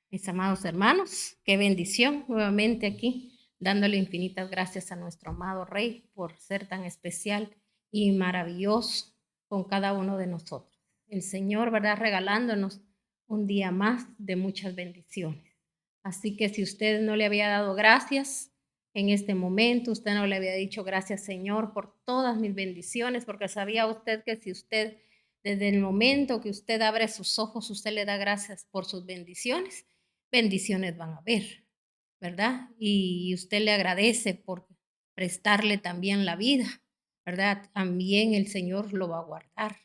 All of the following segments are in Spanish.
Mis amados hermanos, qué bendición nuevamente aquí, dándole infinitas gracias a nuestro amado Rey por ser tan especial y maravilloso con cada uno de nosotros. El Señor, ¿verdad? Regalándonos un día más de muchas bendiciones. Así que si usted no le había dado gracias en este momento, usted no le había dicho gracias, Señor, por todas mis bendiciones, porque sabía usted que si usted, desde el momento que usted abre sus ojos, usted le da gracias por sus bendiciones, bendiciones van a haber, ¿verdad? Y usted le agradece por prestarle también la vida, ¿verdad? También el Señor lo va a guardar,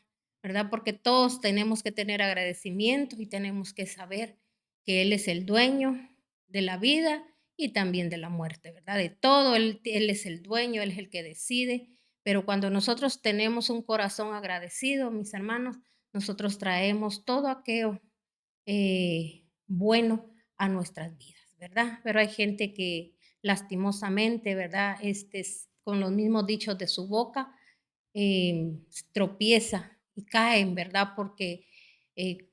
¿verdad? Porque todos tenemos que tener agradecimiento y tenemos que saber que Él es el dueño de la vida y también de la muerte, ¿verdad? De todo, Él es el dueño, Él es el que decide, pero cuando nosotros tenemos un corazón agradecido, mis hermanos, nosotros traemos todo aquello bueno a nuestras vidas, ¿verdad? Pero hay gente que lastimosamente, ¿verdad? Con los mismos dichos de su boca, tropieza y caen, ¿verdad? Porque eh,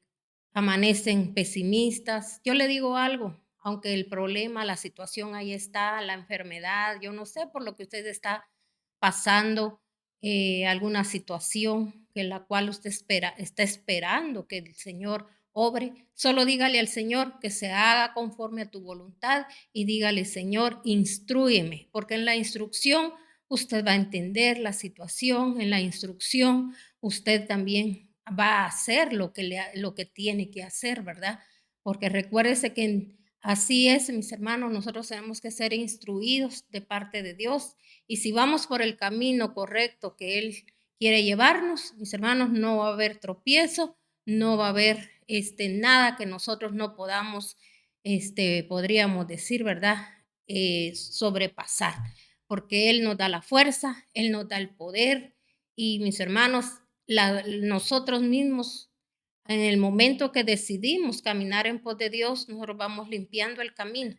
amanecen pesimistas. Yo le digo algo, aunque el problema, la situación ahí está, la enfermedad, yo no sé por lo que usted está pasando, alguna situación que la cual usted está esperando que el Señor obre, solo dígale al Señor que se haga conforme a tu voluntad y dígale, Señor, instrúyeme, porque en la instrucción usted va a entender la situación, en la instrucción usted también va a hacer lo que tiene que hacer, ¿verdad? Porque recuérdese que así es, mis hermanos, nosotros tenemos que ser instruidos de parte de Dios y si vamos por el camino correcto que Él quiere llevarnos, mis hermanos, no va a haber tropiezo, no va a haber nada que nosotros no podamos, podríamos decir, ¿verdad? Sobrepasar, porque Él nos da la fuerza, Él nos da el poder y mis hermanos, nosotros mismos, en el momento que decidimos caminar en pos de Dios, nosotros vamos limpiando el camino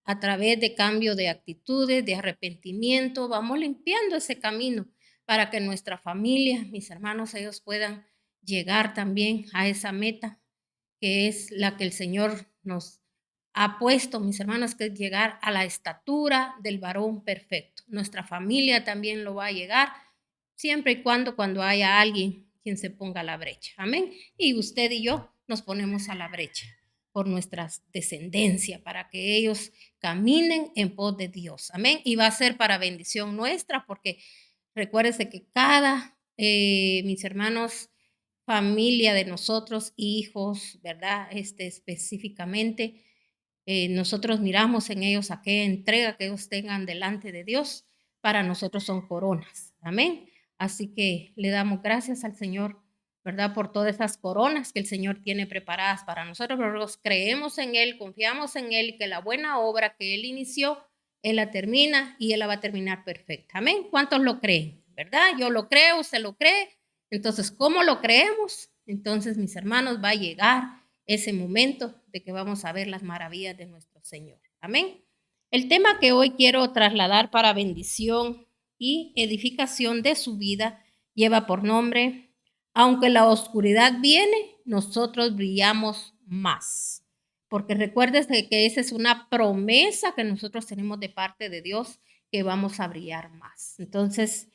a través de cambio de actitudes, de arrepentimiento, vamos limpiando ese camino para que nuestra familia, mis hermanos, ellos puedan llegar también a esa meta que es la que el Señor nos ha puesto, mis hermanos, que es llegar a la estatura del varón perfecto. Nuestra familia también lo va a llegar, siempre y cuando haya alguien quien se ponga a la brecha. Amén. Y usted y yo nos ponemos a la brecha por nuestra descendencia, para que ellos caminen en pos de Dios. Amén. Y va a ser para bendición nuestra, porque recuérdese que mis hermanos, familia de nosotros, hijos, ¿verdad? Específicamente, nosotros miramos en ellos aquella entrega que ellos tengan delante de Dios, para nosotros son coronas. Amén. Así que le damos gracias al Señor, ¿verdad? Por todas esas coronas que el Señor tiene preparadas para nosotros, pero nosotros creemos en Él, confiamos en Él, que la buena obra que Él inició, Él la termina y Él la va a terminar perfecta. Amén. ¿Cuántos lo creen? ¿Verdad? Yo lo creo, usted lo cree. Entonces, ¿cómo lo creemos? Entonces, mis hermanos, va a llegar ese momento de que vamos a ver las maravillas de nuestro Señor. Amén. El tema que hoy quiero trasladar para bendición y edificación de su vida lleva por nombre, aunque la oscuridad viene, nosotros brillamos más. Porque recuérdese que esa es una promesa que nosotros tenemos de parte de Dios, que vamos a brillar más. Entonces,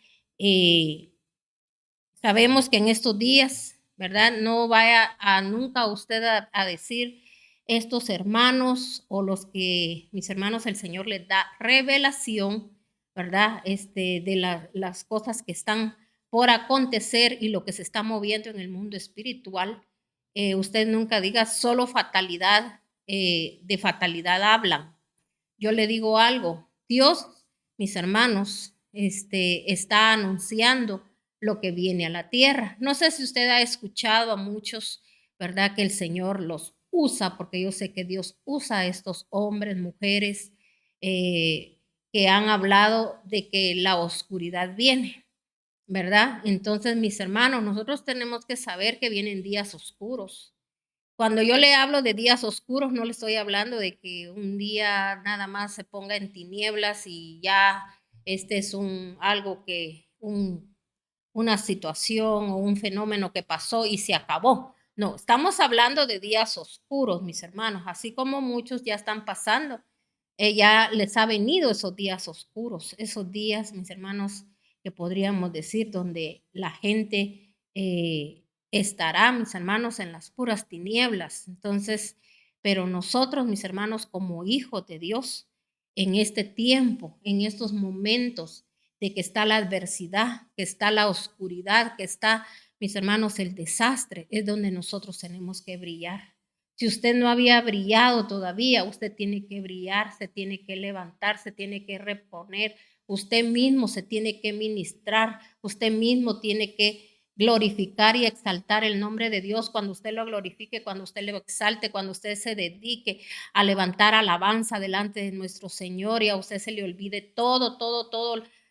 sabemos que en estos días, ¿verdad? No vaya a nunca usted a decir estos hermanos o los que mis hermanos el Señor les da revelación, ¿verdad? De las cosas que están por acontecer y lo que se está moviendo en el mundo espiritual. Usted nunca diga solo fatalidad, de fatalidad hablan. Yo le digo algo, Dios, mis hermanos, está anunciando lo que viene a la tierra. No sé si usted ha escuchado a muchos, ¿verdad? Que el Señor los usa, porque yo sé que Dios usa a estos hombres, mujeres, que han hablado de que la oscuridad viene, ¿verdad? Entonces, mis hermanos, nosotros tenemos que saber que vienen días oscuros. Cuando yo le hablo de días oscuros, no le estoy hablando de que un día nada más se ponga en tinieblas y ya este es algo una situación o un fenómeno que pasó y se acabó. No, estamos hablando de días oscuros, mis hermanos, así como muchos ya están pasando. Ya les ha venido esos días oscuros, esos días, mis hermanos, que podríamos decir, donde la gente estará, mis hermanos, en las puras tinieblas. Entonces, pero nosotros, mis hermanos, como hijos de Dios, en este tiempo, en estos momentos de que está la adversidad, que está la oscuridad, que está, mis hermanos, el desastre, es donde nosotros tenemos que brillar. Si usted no había brillado todavía, usted tiene que brillar, se tiene que levantar, se tiene que reponer, usted mismo se tiene que ministrar, usted mismo tiene que glorificar y exaltar el nombre de Dios. Cuando usted lo glorifique, cuando usted lo exalte, cuando usted se dedique a levantar alabanza delante de nuestro Señor y a usted se le olvide todo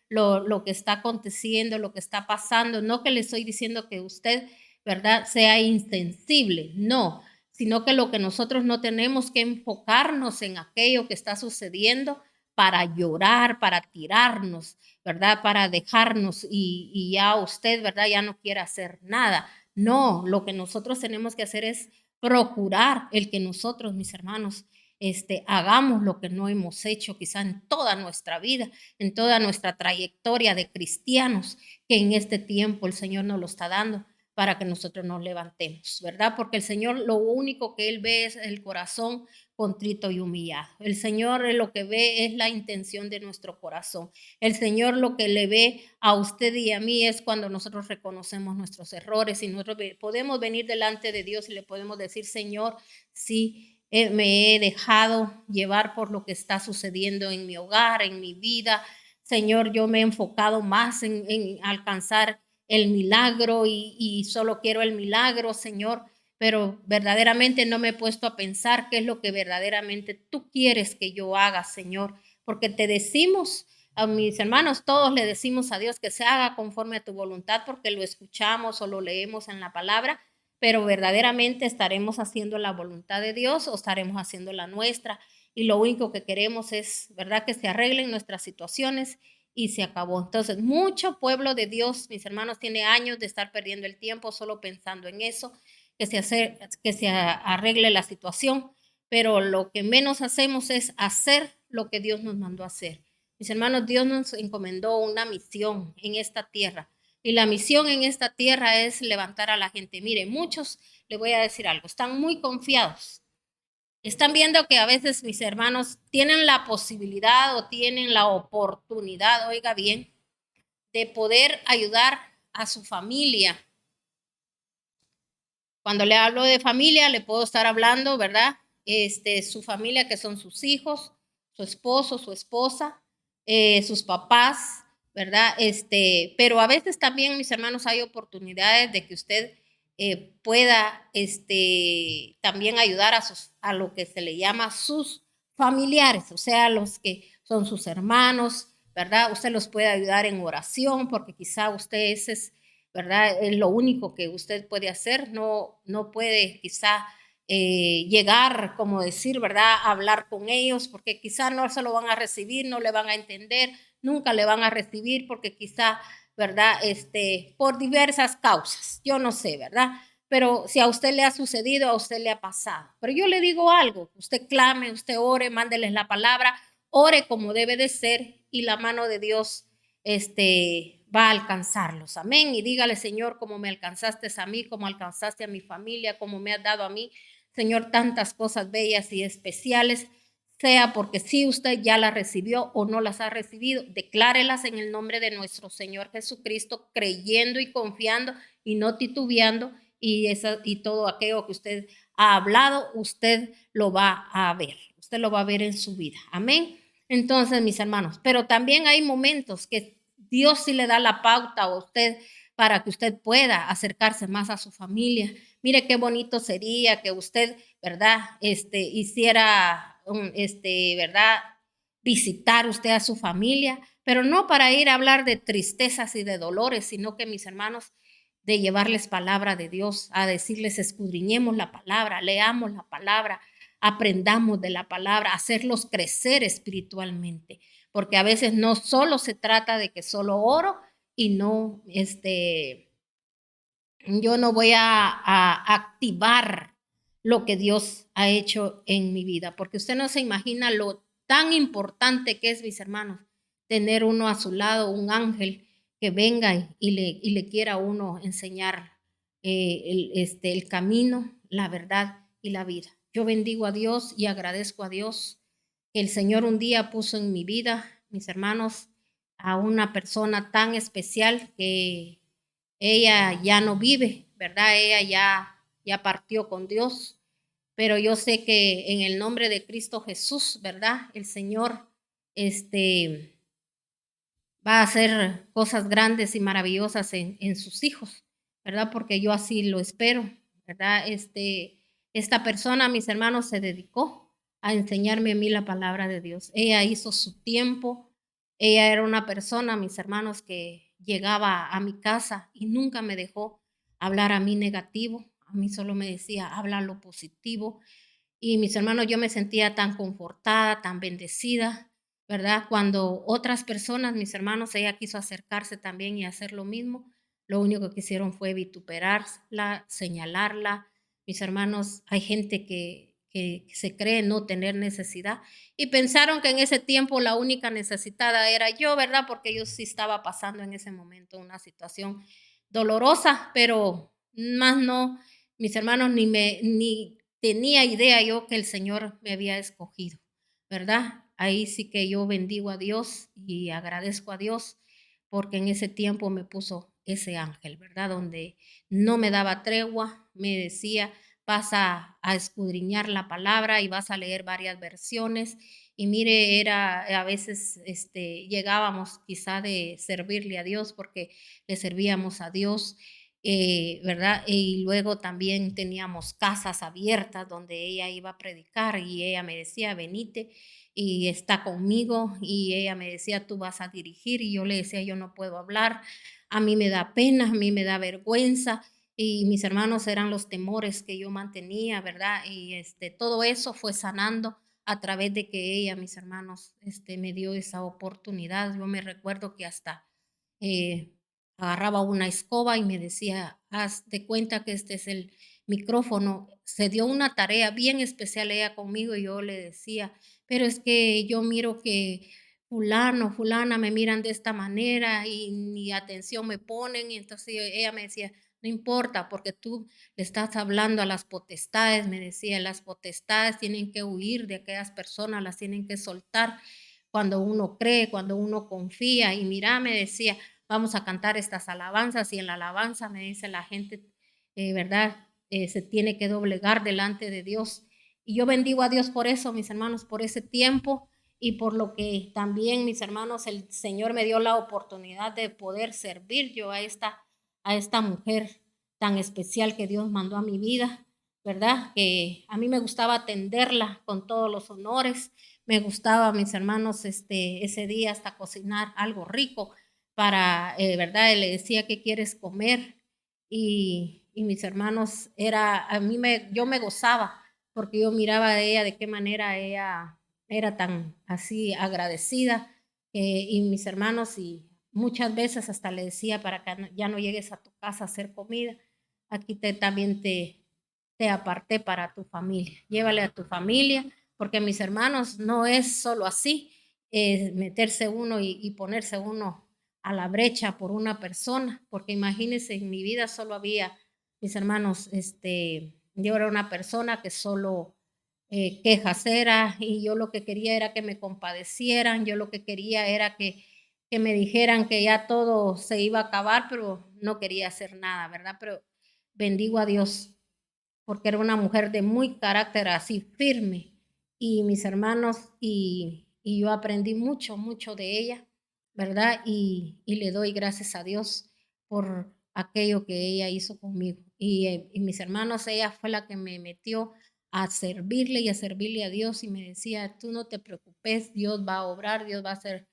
lo que está aconteciendo, lo que está pasando. No que le estoy diciendo que usted, ¿verdad?, sea insensible, no, sino que lo que nosotros no tenemos que enfocarnos en aquello que está sucediendo para llorar, para tirarnos, ¿verdad? Para dejarnos y ya usted, ¿verdad? Ya no quiere hacer nada. No, lo que nosotros tenemos que hacer es procurar el que nosotros, mis hermanos, hagamos lo que no hemos hecho quizá en toda nuestra vida, en toda nuestra trayectoria de cristianos, que en este tiempo el Señor nos lo está dando para que nosotros nos levantemos, ¿verdad? Porque el Señor lo único que Él ve es el corazón contrito y humillado. El Señor lo que ve es la intención de nuestro corazón. El Señor lo que le ve a usted y a mí es cuando nosotros reconocemos nuestros errores y nosotros podemos venir delante de Dios y le podemos decir, Señor, sí, me he dejado llevar por lo que está sucediendo en mi hogar, en mi vida. Señor, yo me he enfocado más en alcanzar el milagro y solo quiero el milagro, Señor, pero verdaderamente no me he puesto a pensar qué es lo que verdaderamente tú quieres que yo haga, Señor, porque te decimos, a mis hermanos, todos le decimos a Dios que se haga conforme a tu voluntad porque lo escuchamos o lo leemos en la palabra, pero verdaderamente estaremos haciendo la voluntad de Dios o estaremos haciendo la nuestra. Y lo único que queremos es, ¿verdad?, que se arreglen nuestras situaciones y se acabó. Entonces, mucho pueblo de Dios, mis hermanos, tiene años de estar perdiendo el tiempo solo pensando en eso, que se arregle la situación, pero lo que menos hacemos es hacer lo que Dios nos mandó a hacer. Mis hermanos, Dios nos encomendó una misión en esta tierra y la misión en esta tierra es levantar a la gente. Mire, muchos, le voy a decir algo, están muy confiados. Están viendo que a veces mis hermanos tienen la posibilidad o tienen la oportunidad, oiga bien, de poder ayudar a su familia. Cuando le hablo de familia, le puedo estar hablando, ¿verdad? Su familia, que son sus hijos, su esposo, su esposa, sus papás, ¿verdad? Pero a veces también, mis hermanos, hay oportunidades de que usted pueda también ayudar a lo que se le llama sus familiares, o sea, los que son sus hermanos, ¿verdad? Usted los puede ayudar en oración, porque quizá usted ese es, ¿verdad? Es lo único que usted puede hacer, no puede quizá llegar, como decir, ¿verdad? Hablar con ellos, porque quizá no se lo van a recibir, no le van a entender, nunca le van a recibir, porque quizá, ¿verdad? Por diversas causas, yo no sé, ¿verdad? Pero si a usted le ha sucedido, a usted le ha pasado. Pero yo le digo algo, usted clame, usted ore, mándeles la palabra, ore como debe de ser y la mano de Dios va a alcanzarlos. Amén. Y dígale, Señor, como me alcanzaste a mí, como alcanzaste a mi familia, como me has dado a mí, Señor, tantas cosas bellas y especiales, sea porque si usted ya las recibió o no las ha recibido, declárelas en el nombre de nuestro Señor Jesucristo, creyendo y confiando y no titubeando, y todo aquello que usted ha hablado, usted lo va a ver, usted lo va a ver en su vida. Amén. Entonces, mis hermanos, pero también hay momentos que Dios sí le da la pauta a usted para que usted pueda acercarse más a su familia. Mire qué bonito sería que usted, ¿verdad? Hiciera, ¿verdad? Visitar usted a su familia, pero no para ir a hablar de tristezas y de dolores, sino que mis hermanos, de llevarles palabra de Dios, a decirles escudriñemos la palabra, leamos la palabra, aprendamos de la palabra, hacerlos crecer espiritualmente, porque a veces no solo se trata de que solo oro y no yo no voy a activar lo que Dios ha hecho en mi vida, porque usted no se imagina lo tan importante que es, mis hermanos, tener uno a su lado, un ángel que venga y le quiera a uno enseñar el camino, la verdad y la vida. Yo bendigo a Dios y agradezco a Dios que el Señor un día puso en mi vida, mis hermanos, a una persona tan especial que ella ya no vive, ¿verdad? Ella ya partió con Dios, pero yo sé que en el nombre de Cristo Jesús, ¿verdad? El Señor, este, va a hacer cosas grandes y maravillosas en sus hijos, ¿verdad? Porque yo así lo espero, ¿verdad? Esta persona, mis hermanos, se dedicó a enseñarme a mí la palabra de Dios. Ella hizo su tiempo. Ella era una persona, mis hermanos, que llegaba a mi casa y nunca me dejó hablar a mí negativo. A mí solo me decía, habla lo positivo. Y mis hermanos, yo me sentía tan confortada, tan bendecida, ¿verdad? Cuando otras personas, mis hermanos, ella quiso acercarse también y hacer lo mismo, lo único que hicieron fue vituperarla, señalarla. Mis hermanos, hay gente que se cree no tener necesidad y pensaron que en ese tiempo la única necesitada era yo, ¿verdad? Porque yo sí estaba pasando en ese momento una situación dolorosa, pero más no, mis hermanos, ni tenía idea yo que el Señor me había escogido, ¿verdad? Ahí sí que yo bendigo a Dios y agradezco a Dios porque en ese tiempo me puso ese ángel, ¿verdad? Donde no me daba tregua, me decía, vas a escudriñar la palabra y vas a leer varias versiones. Y mire, era a veces llegábamos quizá de servirle a Dios porque le servíamos a Dios, ¿verdad? Y luego también teníamos casas abiertas donde ella iba a predicar y ella me decía, venite y está conmigo y ella me decía, tú vas a dirigir y yo le decía, yo no puedo hablar, a mí me da pena, a mí me da vergüenza y mis hermanos eran los temores que yo mantenía, ¿verdad? Y todo eso fue sanando a través de que ella, mis hermanos, me dio esa oportunidad. Yo me recuerdo que hasta eh, agarraba una escoba y me decía, haz de cuenta que este es el micrófono. Se dio una tarea bien especial ella conmigo y yo le decía, pero es que yo miro que fulano, fulana me miran de esta manera y ni atención me ponen. Y entonces ella me decía, no importa, porque tú le estás hablando a las potestades, me decía, las potestades tienen que huir de aquellas personas, las tienen que soltar cuando uno cree, cuando uno confía. Y mira, me decía, vamos a cantar estas alabanzas y en la alabanza me dice la gente, ¿verdad? Se tiene que doblegar delante de Dios. Y yo bendigo a Dios por eso, mis hermanos, por ese tiempo y por lo que también, mis hermanos, el Señor me dio la oportunidad de poder servir yo a esta mujer tan especial que Dios mandó a mi vida, ¿verdad? Que a mí me gustaba atenderla con todos los honores, me gustaba, mis hermanos, ese día hasta cocinar algo rico para, ¿verdad? Le decía, ¿qué quieres comer? Y mis hermanos, yo me gozaba porque yo miraba a ella de qué manera ella era tan así agradecida, y mis hermanos, y muchas veces hasta le decía para que ya no llegues a tu casa a hacer comida, aquí también te aparté para tu familia, llévale a tu familia, porque mis hermanos no es solo así, meterse uno y ponerse uno a la brecha por una persona, porque imagínense, en mi vida solo había, mis hermanos, yo era una persona que solo quejas era, y yo lo que quería era que me compadecieran, yo lo que quería era que me dijeran que ya todo se iba a acabar, pero no quería hacer nada, ¿verdad? Pero bendigo a Dios porque era una mujer de muy carácter así firme y mis hermanos y yo aprendí mucho, mucho de ella, ¿verdad? Y le doy gracias a Dios por aquello que ella hizo conmigo. Y mis hermanos, ella fue la que me metió a servirle y a servirle a Dios y me decía, tú no te preocupes, Dios va a obrar, Dios va a hacer,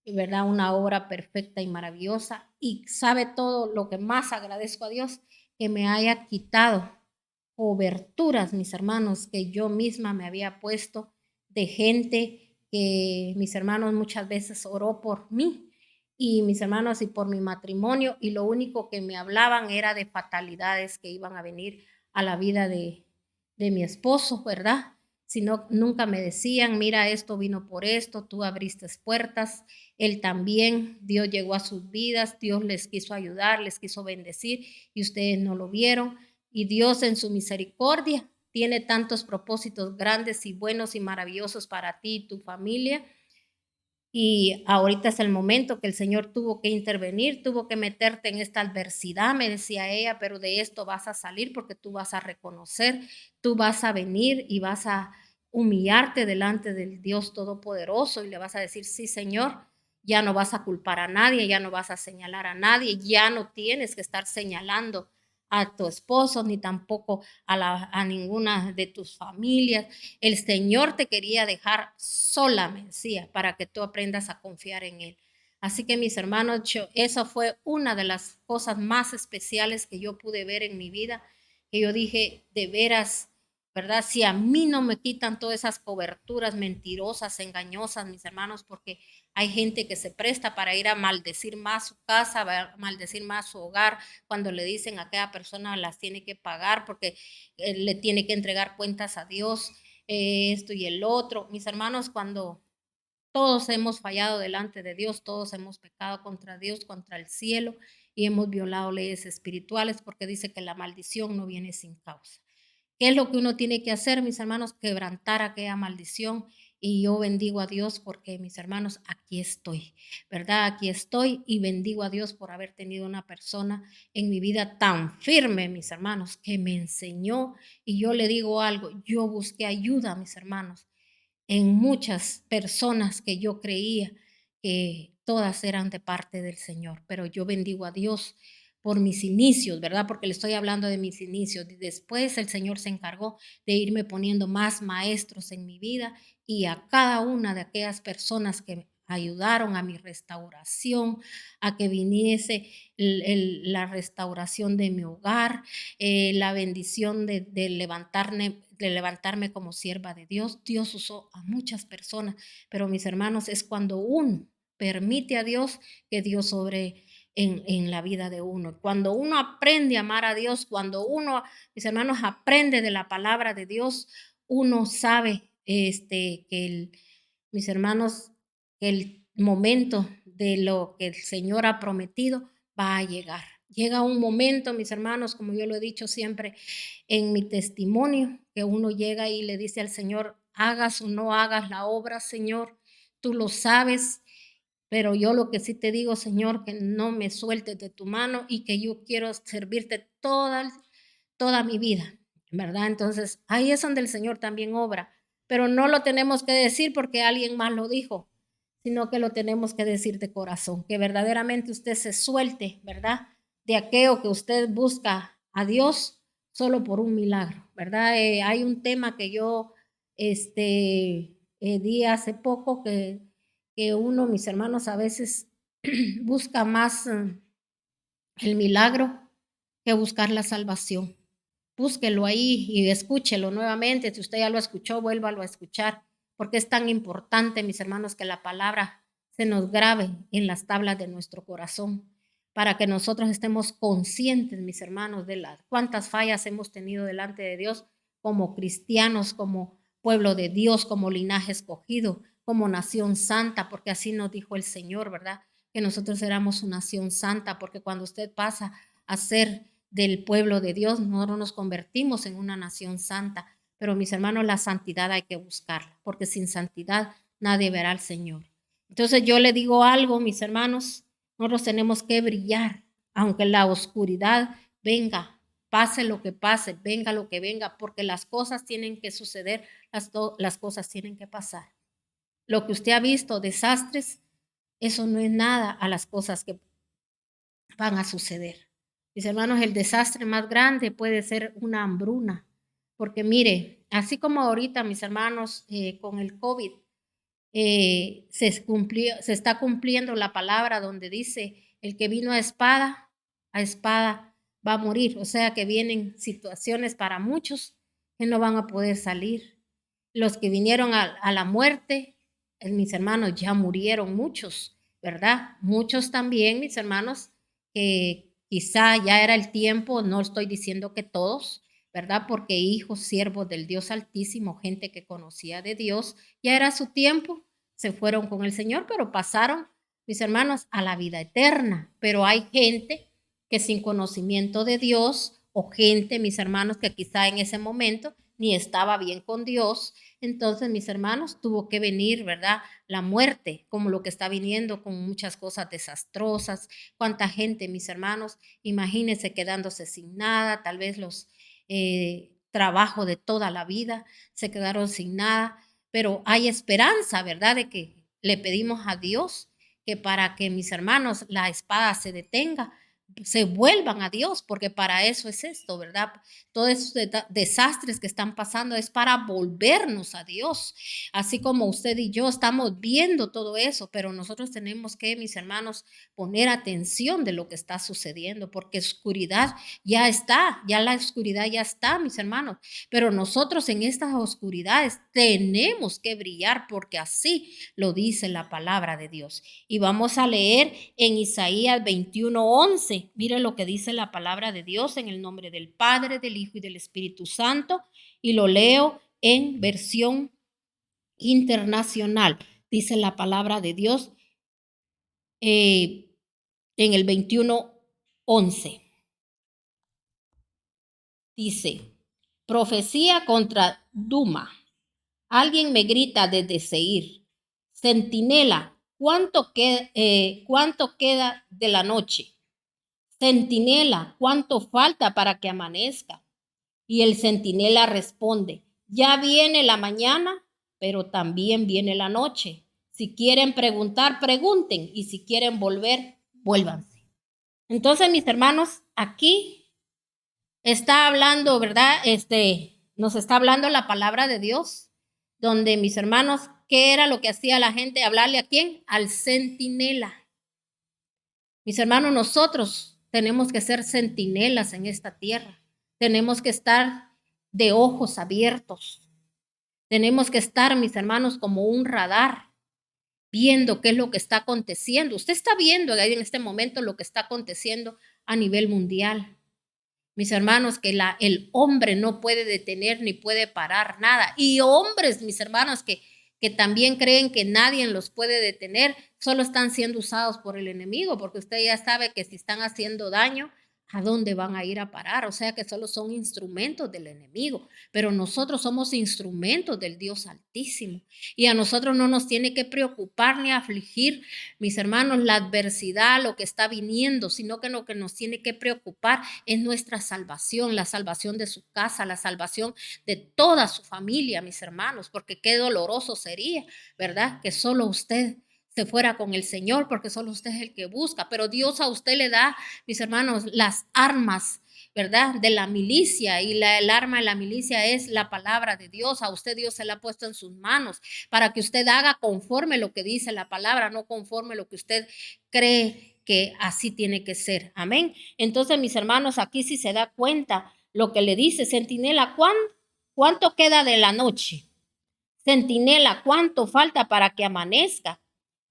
¿verdad? Una obra perfecta y maravillosa. Y sabe todo lo que más agradezco a Dios, que me haya quitado coberturas, mis hermanos, que yo misma me había puesto de gente que mis hermanos muchas veces oró por mí y mis hermanos, y por mi matrimonio, y lo único que me hablaban era de fatalidades que iban a venir a la vida de mi esposo, ¿verdad? Sino nunca me decían, mira, esto vino por esto, tú abriste puertas, él también, Dios llegó a sus vidas, Dios les quiso ayudar, les quiso bendecir y ustedes no lo vieron. Y Dios en su misericordia tiene tantos propósitos grandes y buenos y maravillosos para ti y tu familia, y ahorita es el momento que el Señor tuvo que intervenir, tuvo que meterte en esta adversidad, me decía ella, pero de esto vas a salir porque tú vas a reconocer, tú vas a venir y vas a humillarte delante del Dios Todopoderoso y le vas a decir, sí, Señor, ya no vas a culpar a nadie, ya no vas a señalar a nadie, ya no tienes que estar señalando a tu esposo ni tampoco a ninguna de tus familias. El Señor te quería dejar sola, me decía, para que tú aprendas a confiar en Él. Así que mis hermanos, esa fue una de las cosas más especiales que yo pude ver en mi vida, que yo dije, de veras, ¿verdad? Si a mí no me quitan todas esas coberturas mentirosas, engañosas, mis hermanos, porque hay gente que se presta para ir a maldecir más su casa, a maldecir más su hogar, cuando le dicen a aquella persona las tiene que pagar porque le tiene que entregar cuentas a Dios, esto y el otro. Mis hermanos, cuando todos hemos fallado delante de Dios, todos hemos pecado contra Dios, contra el cielo y hemos violado leyes espirituales porque dice que la maldición no viene sin causa. ¿Qué es lo que uno tiene que hacer, mis hermanos? Quebrantar aquella maldición. Y yo bendigo a Dios porque, mis hermanos, aquí estoy, ¿verdad? Aquí estoy y bendigo a Dios por haber tenido una persona en mi vida tan firme, mis hermanos, que me enseñó. Y yo le digo algo, yo busqué ayuda, mis hermanos, en muchas personas que yo creía que todas eran de parte del Señor, pero yo bendigo a Dios por mis inicios, ¿verdad? Porque le estoy hablando de mis inicios. Después el Señor se encargó de irme poniendo más maestros en mi vida y a cada una de aquellas personas que me ayudaron a mi restauración, a que viniese la restauración de mi hogar, la bendición de levantarme como sierva de Dios. Dios usó a muchas personas, pero mis hermanos, es cuando uno permite a Dios que Dios sobre en la vida de uno. Cuando uno aprende a amar a Dios, cuando uno, mis hermanos, aprende de la palabra de Dios, uno sabe mis hermanos, que el momento de lo que el Señor ha prometido va a llegar. Llega un momento, mis hermanos, como yo lo he dicho siempre en mi testimonio, que uno llega y le dice al Señor, hagas o no hagas la obra, Señor, tú lo sabes, pero yo lo que sí te digo, Señor, que no me sueltes de tu mano y que yo quiero servirte toda mi vida, ¿verdad? Entonces, ahí es donde el Señor también obra, pero no lo tenemos que decir porque alguien más lo dijo, sino que lo tenemos que decir de corazón, que verdaderamente usted se suelte, ¿verdad? De aquello que usted busca a Dios solo por un milagro, ¿verdad? Hay un tema que yo di hace poco que uno, mis hermanos, a veces busca más el milagro que buscar la salvación. Búsquelo ahí y escúchelo nuevamente. Si usted ya lo escuchó, vuélvalo a escuchar, porque es tan importante, mis hermanos, que la palabra se nos grabe en las tablas de nuestro corazón, para que nosotros estemos conscientes, mis hermanos, de las cuántas fallas hemos tenido delante de Dios como cristianos, como pueblo de Dios, como linaje escogido, como nación santa, porque así nos dijo el Señor, ¿verdad? Que nosotros éramos una nación santa, porque cuando usted pasa a ser del pueblo de Dios, nosotros nos convertimos en una nación santa. Pero mis hermanos, la santidad hay que buscarla, porque sin santidad nadie verá al Señor. Entonces yo le digo algo, mis hermanos, nosotros tenemos que brillar, aunque la oscuridad venga, pase lo que pase, venga lo que venga, porque las cosas tienen que suceder, las cosas tienen que pasar. Lo que usted ha visto, desastres, eso no es nada a las cosas que van a suceder. Mis hermanos, el desastre más grande puede ser una hambruna, porque mire, así como ahorita, mis hermanos, con el COVID, se está cumpliendo la palabra donde dice, el que vino a espada va a morir. O sea que vienen situaciones para muchos que no van a poder salir. Los que vinieron a la muerte, mis hermanos, ya murieron muchos. ¿verdad? Muchos también, mis hermanos, que quizá ya era el tiempo, no estoy diciendo que todos, ¿verdad? Porque hijos, siervos del Dios Altísimo, gente que conocía de Dios, ya era su tiempo, se fueron con el Señor, pero pasaron, mis hermanos, a la vida eterna. Pero hay gente que sin conocimiento de Dios, o gente, mis hermanos, que quizá en ese momento ni estaba bien con Dios, entonces, mis hermanos, tuvo que venir, ¿verdad? La muerte, como lo que está viniendo con muchas cosas desastrosas. Cuánta gente, mis hermanos, imagínense quedándose sin nada, tal vez los trabajos de toda la vida se quedaron sin nada, pero hay esperanza, ¿verdad? De que le pedimos a Dios que para que mis hermanos la espada se detenga, se vuelvan a Dios, porque para eso es esto, ¿verdad? Todos esos desastres que están pasando es para volvernos a Dios. Así como usted y yo estamos viendo todo eso, pero nosotros tenemos que, mis hermanos, poner atención de lo que está sucediendo, porque oscuridad ya está, ya la oscuridad ya está, mis hermanos. Pero nosotros en estas oscuridades tenemos que brillar, porque así lo dice la palabra de Dios. Y vamos a leer en Isaías 21:11. Mire lo que dice la palabra de Dios en el nombre del Padre, del Hijo y del Espíritu Santo. Y lo leo en versión internacional. Dice la palabra de Dios en el 21:11. Dice, profecía contra Duma. Alguien me grita desde Seir. Centinela, ¿cuánto queda de la noche? Centinela, ¿cuánto falta para que amanezca? Y el centinela responde, ya viene la mañana, pero también viene la noche. Si quieren preguntar, pregunten, y si quieren volver, vuélvanse. Entonces, mis hermanos, aquí está hablando, ¿verdad? Nos está hablando la palabra de Dios, donde mis hermanos, ¿qué era lo que hacía la gente? ¿Hablarle a quién? Al centinela. Mis hermanos, nosotros tenemos que ser centinelas en esta tierra. Tenemos que estar de ojos abiertos. Tenemos que estar, mis hermanos, como un radar, viendo qué es lo que está aconteciendo. Usted está viendo ahí en este momento lo que está aconteciendo a nivel mundial. Mis hermanos, que el hombre no puede detener ni puede parar nada. Y hombres, mis hermanos, que también creen que nadie los puede detener, solo están siendo usados por el enemigo, porque usted ya sabe que si están haciendo daño, ¿a dónde van a ir a parar? O sea que solo son instrumentos del enemigo, pero nosotros somos instrumentos del Dios Altísimo. Y a nosotros no nos tiene que preocupar ni afligir, mis hermanos, la adversidad, lo que está viniendo, sino que lo que nos tiene que preocupar es nuestra salvación, la salvación de su casa, la salvación de toda su familia, mis hermanos, porque qué doloroso sería, ¿verdad? Que solo usted se fuera con el Señor, porque solo usted es el que busca, pero Dios a usted le da, mis hermanos, las armas, ¿verdad? De la milicia, y el arma de la milicia es la palabra de Dios. A usted Dios se la ha puesto en sus manos para que usted haga conforme lo que dice la palabra, no conforme lo que usted cree que así tiene que ser. Amén. Entonces, mis hermanos, aquí sí se da cuenta lo que le dice centinela, ¿cuánto queda de la noche? Centinela, ¿cuánto falta para que amanezca?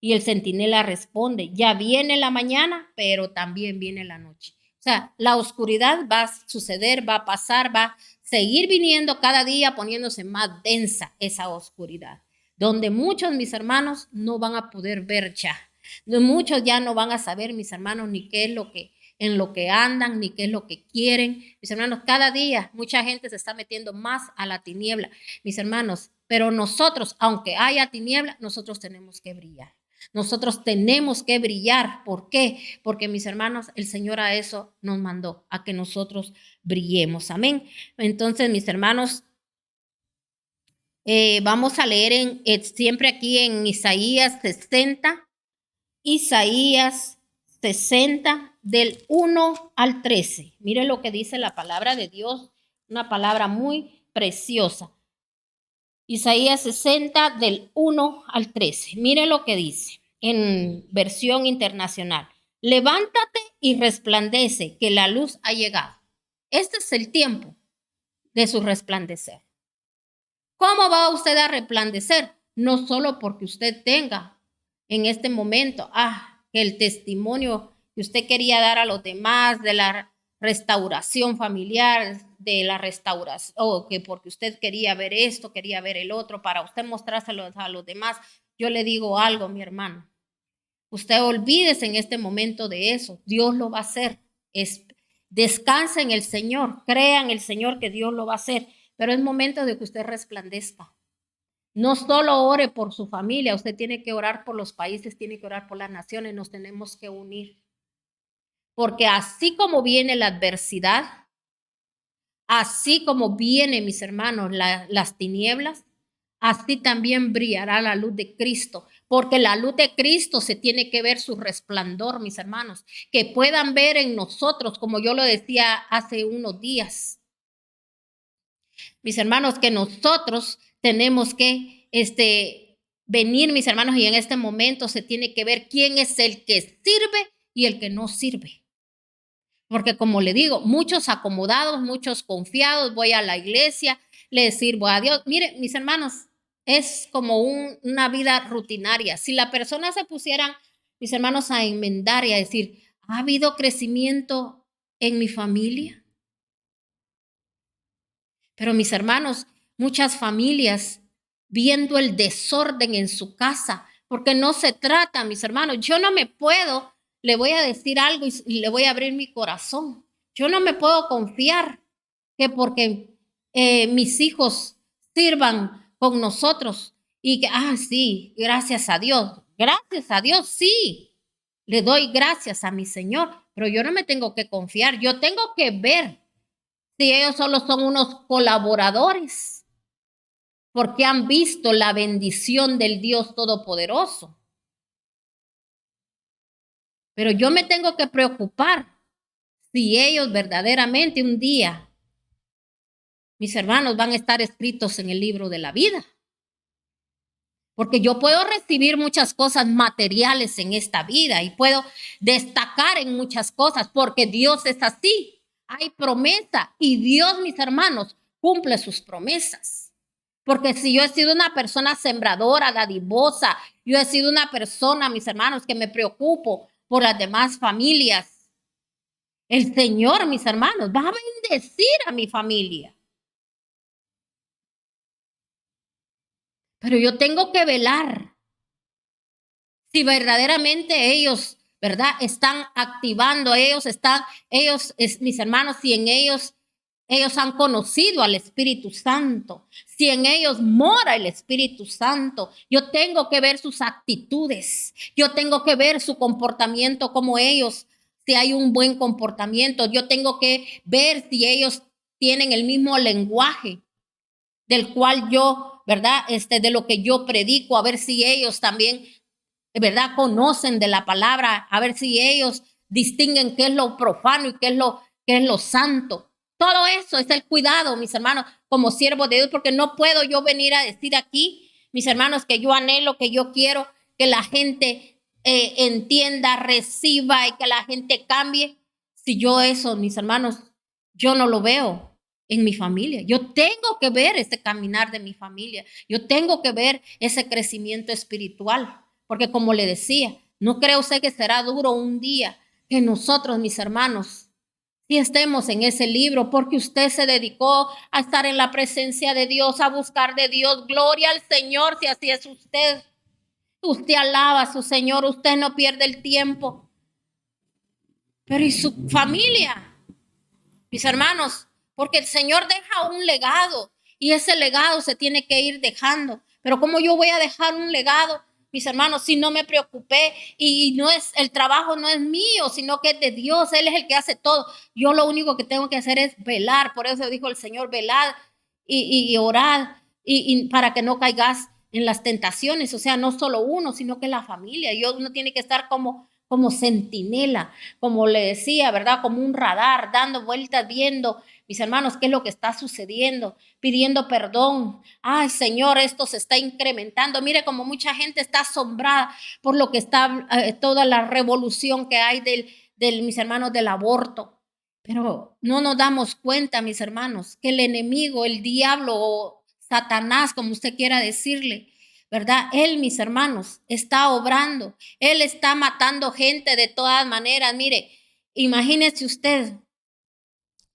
Y el centinela responde, ya viene la mañana, pero también viene la noche. O sea, la oscuridad va a suceder, va a pasar, va a seguir viniendo cada día, poniéndose más densa esa oscuridad, donde muchos, mis hermanos, no van a poder ver ya. Muchos ya no van a saber, mis hermanos, ni qué es lo que en lo que andan, ni qué es lo que quieren. Mis hermanos, cada día mucha gente se está metiendo más a la tiniebla, mis hermanos, pero nosotros, aunque haya tiniebla, nosotros tenemos que brillar. Nosotros tenemos que brillar. ¿Por qué? Porque, mis hermanos, el Señor a eso nos mandó, a que nosotros brillemos. Amén. Entonces, mis hermanos, vamos a leer siempre aquí en Isaías 60, Isaías 60 del 1 al 13. Mire lo que dice la palabra de Dios, una palabra muy preciosa. Isaías 60 del 1 al 13. Mire lo que dice en versión internacional. Levántate y resplandece, que la luz ha llegado. Este es el tiempo de su resplandecer. ¿Cómo va usted a resplandecer? No solo porque usted tenga en este momento. Que el testimonio que usted quería dar a los demás de la restauración familiar, de la restauración, o que porque usted quería ver esto, quería ver el otro, para usted mostrárselo a los demás. Yo le digo algo, mi hermano. Usted olvídese en este momento de eso. Dios lo va a hacer. Descansa en el Señor. Crea en el Señor que Dios lo va a hacer. Pero es momento de que usted resplandezca. No solo ore por su familia. Usted tiene que orar por los países, tiene que orar por las naciones. Nos tenemos que unir. Porque así como viene la adversidad, así como vienen, mis hermanos, las tinieblas, así también brillará la luz de Cristo, porque la luz de Cristo se tiene que ver su resplandor, mis hermanos, que puedan ver en nosotros, como yo lo decía hace unos días, mis hermanos, que nosotros tenemos que venir, mis hermanos, y en este momento se tiene que ver quién es el que sirve y el que no sirve. Porque como le digo, muchos acomodados, muchos confiados, voy a la iglesia, le sirvo a Dios. Mire, mis hermanos, es como una vida rutinaria. Si la persona se pusieran, mis hermanos, a enmendar y a decir, ¿ha habido crecimiento en mi familia? Pero mis hermanos, muchas familias viendo el desorden en su casa, porque no se trata, mis hermanos, yo no me puedo, le voy a decir algo y le voy a abrir mi corazón. Yo no me puedo confiar que porque mis hijos sirvan con nosotros y que, sí, gracias a Dios, sí, le doy gracias a mi Señor, pero yo no me tengo que confiar, yo tengo que ver si ellos solo son unos colaboradores, porque han visto la bendición del Dios Todopoderoso. Pero yo me tengo que preocupar si ellos verdaderamente un día, mis hermanos, van a estar escritos en el libro de la vida. Porque yo puedo recibir muchas cosas materiales en esta vida y puedo destacar en muchas cosas porque Dios es así. Hay promesa y Dios, mis hermanos, cumple sus promesas. Porque si yo he sido una persona sembradora, dadivosa, yo he sido una persona, mis hermanos, que me preocupo por las demás familias, el Señor, mis hermanos, va a bendecir a mi familia. Pero yo tengo que velar si verdaderamente ellos, ¿verdad? Están activando, mis hermanos, si en ellos han conocido al Espíritu Santo, si en ellos mora el Espíritu Santo. Yo tengo que ver sus actitudes, yo tengo que ver su comportamiento como ellos, si hay un buen comportamiento, yo tengo que ver si ellos tienen el mismo lenguaje del cual yo, ¿verdad? De lo que yo predico, a ver si ellos también, ¿verdad? Conocen de la palabra, a ver si ellos distinguen qué es lo profano y qué es lo santo. Todo eso es el cuidado, mis hermanos, como siervo de Dios, porque no puedo yo venir a decir aquí, mis hermanos, que yo anhelo, que yo quiero que la gente entienda, reciba y que la gente cambie. Si yo eso, mis hermanos, yo no lo veo en mi familia. Yo tengo que ver ese caminar de mi familia. Yo tengo que ver ese crecimiento espiritual. Porque como le decía, no cree usted que será duro un día que nosotros, mis hermanos, si estemos en ese libro, porque usted se dedicó a estar en la presencia de Dios, a buscar de Dios. Gloria al Señor, si así es usted. Usted alaba a su Señor, usted no pierde el tiempo. Pero ¿y su familia? Mis hermanos, porque el Señor deja un legado y ese legado se tiene que ir dejando. Pero ¿cómo yo voy a dejar un legado, mis hermanos, si no me preocupé y no es el trabajo no es mío, sino que es de Dios? Él es el que hace todo. Yo lo único que tengo que hacer es velar. Por eso dijo el Señor, velad y orad y para que no caigas en las tentaciones. O sea, no solo uno, sino que la familia. Y uno tiene que estar como centinela, como le decía, ¿verdad? Como un radar, dando vueltas, viendo, mis hermanos, qué es lo que está sucediendo, pidiendo perdón. Ay, Señor, esto se está incrementando. Mire como mucha gente está asombrada por lo que está, toda la revolución que hay mis hermanos, del aborto. Pero no nos damos cuenta, mis hermanos, que el enemigo, el diablo o Satanás, como usted quiera decirle, ¿verdad? Él, mis hermanos, está obrando. Él está matando gente de todas maneras. Mire, imagínese usted,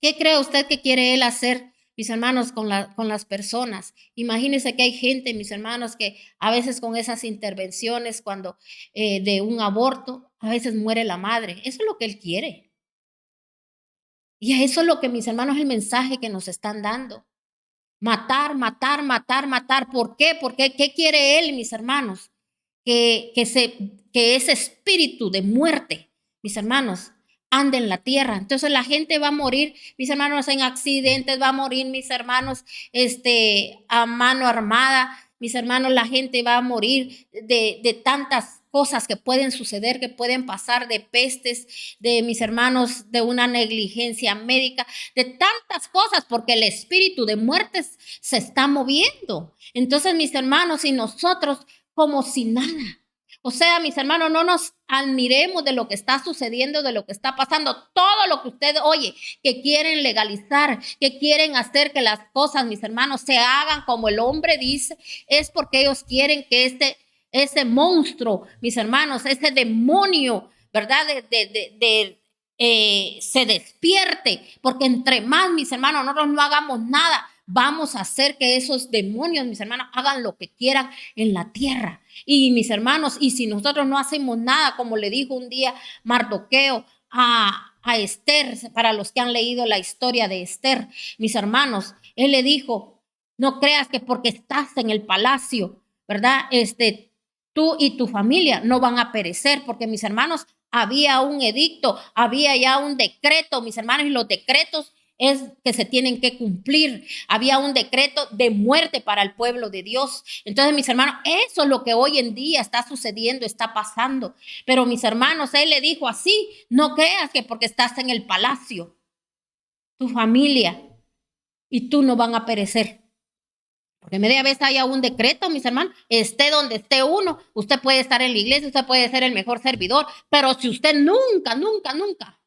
¿qué cree usted que quiere él hacer, mis hermanos, con las personas? Imagínense que hay gente, mis hermanos, que a veces con esas intervenciones, cuando de un aborto, a veces muere la madre. Eso es lo que él quiere. Y eso es lo que, mis hermanos, es el mensaje que nos están dando. Matar, matar, matar, matar. ¿Por qué? Porque ¿qué quiere él, mis hermanos? Que ese espíritu de muerte, mis hermanos, ande en la tierra. Entonces la gente va a morir, mis hermanos, en accidentes, va a morir, mis hermanos, a mano armada. Mis hermanos, la gente va a morir de tantas cosas que pueden suceder, que pueden pasar, de pestes, de mis hermanos, de una negligencia médica, de tantas cosas, porque el espíritu de muerte se está moviendo. Entonces, mis hermanos, y nosotros como si nada. O sea, mis hermanos, no nos admiremos de lo que está sucediendo, de lo que está pasando. Todo lo que usted oye, que quieren legalizar, que quieren hacer que las cosas, mis hermanos, se hagan como el hombre dice, es porque ellos quieren que ese monstruo, mis hermanos, ese demonio, ¿verdad? Se despierte, porque entre más, mis hermanos, nosotros no hagamos nada, vamos a hacer que esos demonios, mis hermanos, hagan lo que quieran en la tierra. Y mis hermanos, y si nosotros no hacemos nada, como le dijo un día Mardoqueo a Esther, para los que han leído la historia de Esther, mis hermanos, él le dijo, no creas que porque estás en el palacio, ¿verdad? Tú y tu familia no van a perecer, porque mis hermanos, había un edicto, había ya un decreto, mis hermanos, y los decretos es que se tienen que cumplir. Había un decreto de muerte para el pueblo de Dios. Entonces, mis hermanos, eso es lo que hoy en día está sucediendo, está pasando. Pero mis hermanos, él le dijo así, no creas que porque estás en el palacio, tu familia y tú no van a perecer. Porque media vez haya un decreto, mis hermanos, esté donde esté uno, usted puede estar en la iglesia, usted puede ser el mejor servidor, pero si usted nunca, nunca, nunca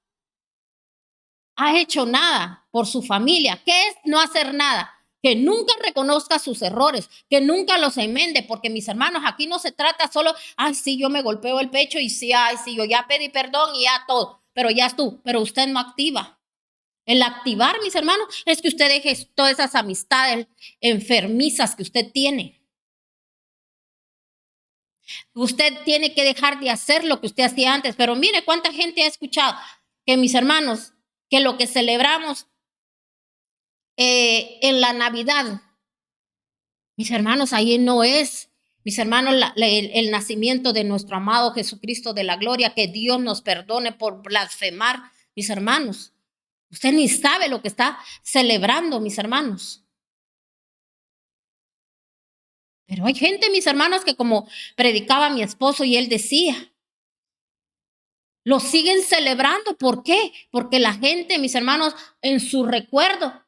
ha hecho nada por su familia, ¿qué es no hacer nada? Que nunca reconozca sus errores, que nunca los enmende, porque mis hermanos, aquí no se trata solo, ay, sí, yo me golpeo el pecho y sí, ay, sí, yo ya pedí perdón y ya todo, pero ya es tú, pero usted no activa. El activar, mis hermanos, es que usted deje todas esas amistades enfermizas que usted tiene. Usted tiene que dejar de hacer lo que usted hacía antes. Pero mire cuánta gente ha escuchado que, mis hermanos, que lo que celebramos en la Navidad, mis hermanos, ahí no es, mis hermanos, el nacimiento de nuestro amado Jesucristo de la gloria, que Dios nos perdone por blasfemar, mis hermanos. Usted ni sabe lo que está celebrando, mis hermanos. Pero hay gente, mis hermanos, que como predicaba mi esposo y él decía, lo siguen celebrando. ¿Por qué? Porque la gente, mis hermanos, en su recuerdo,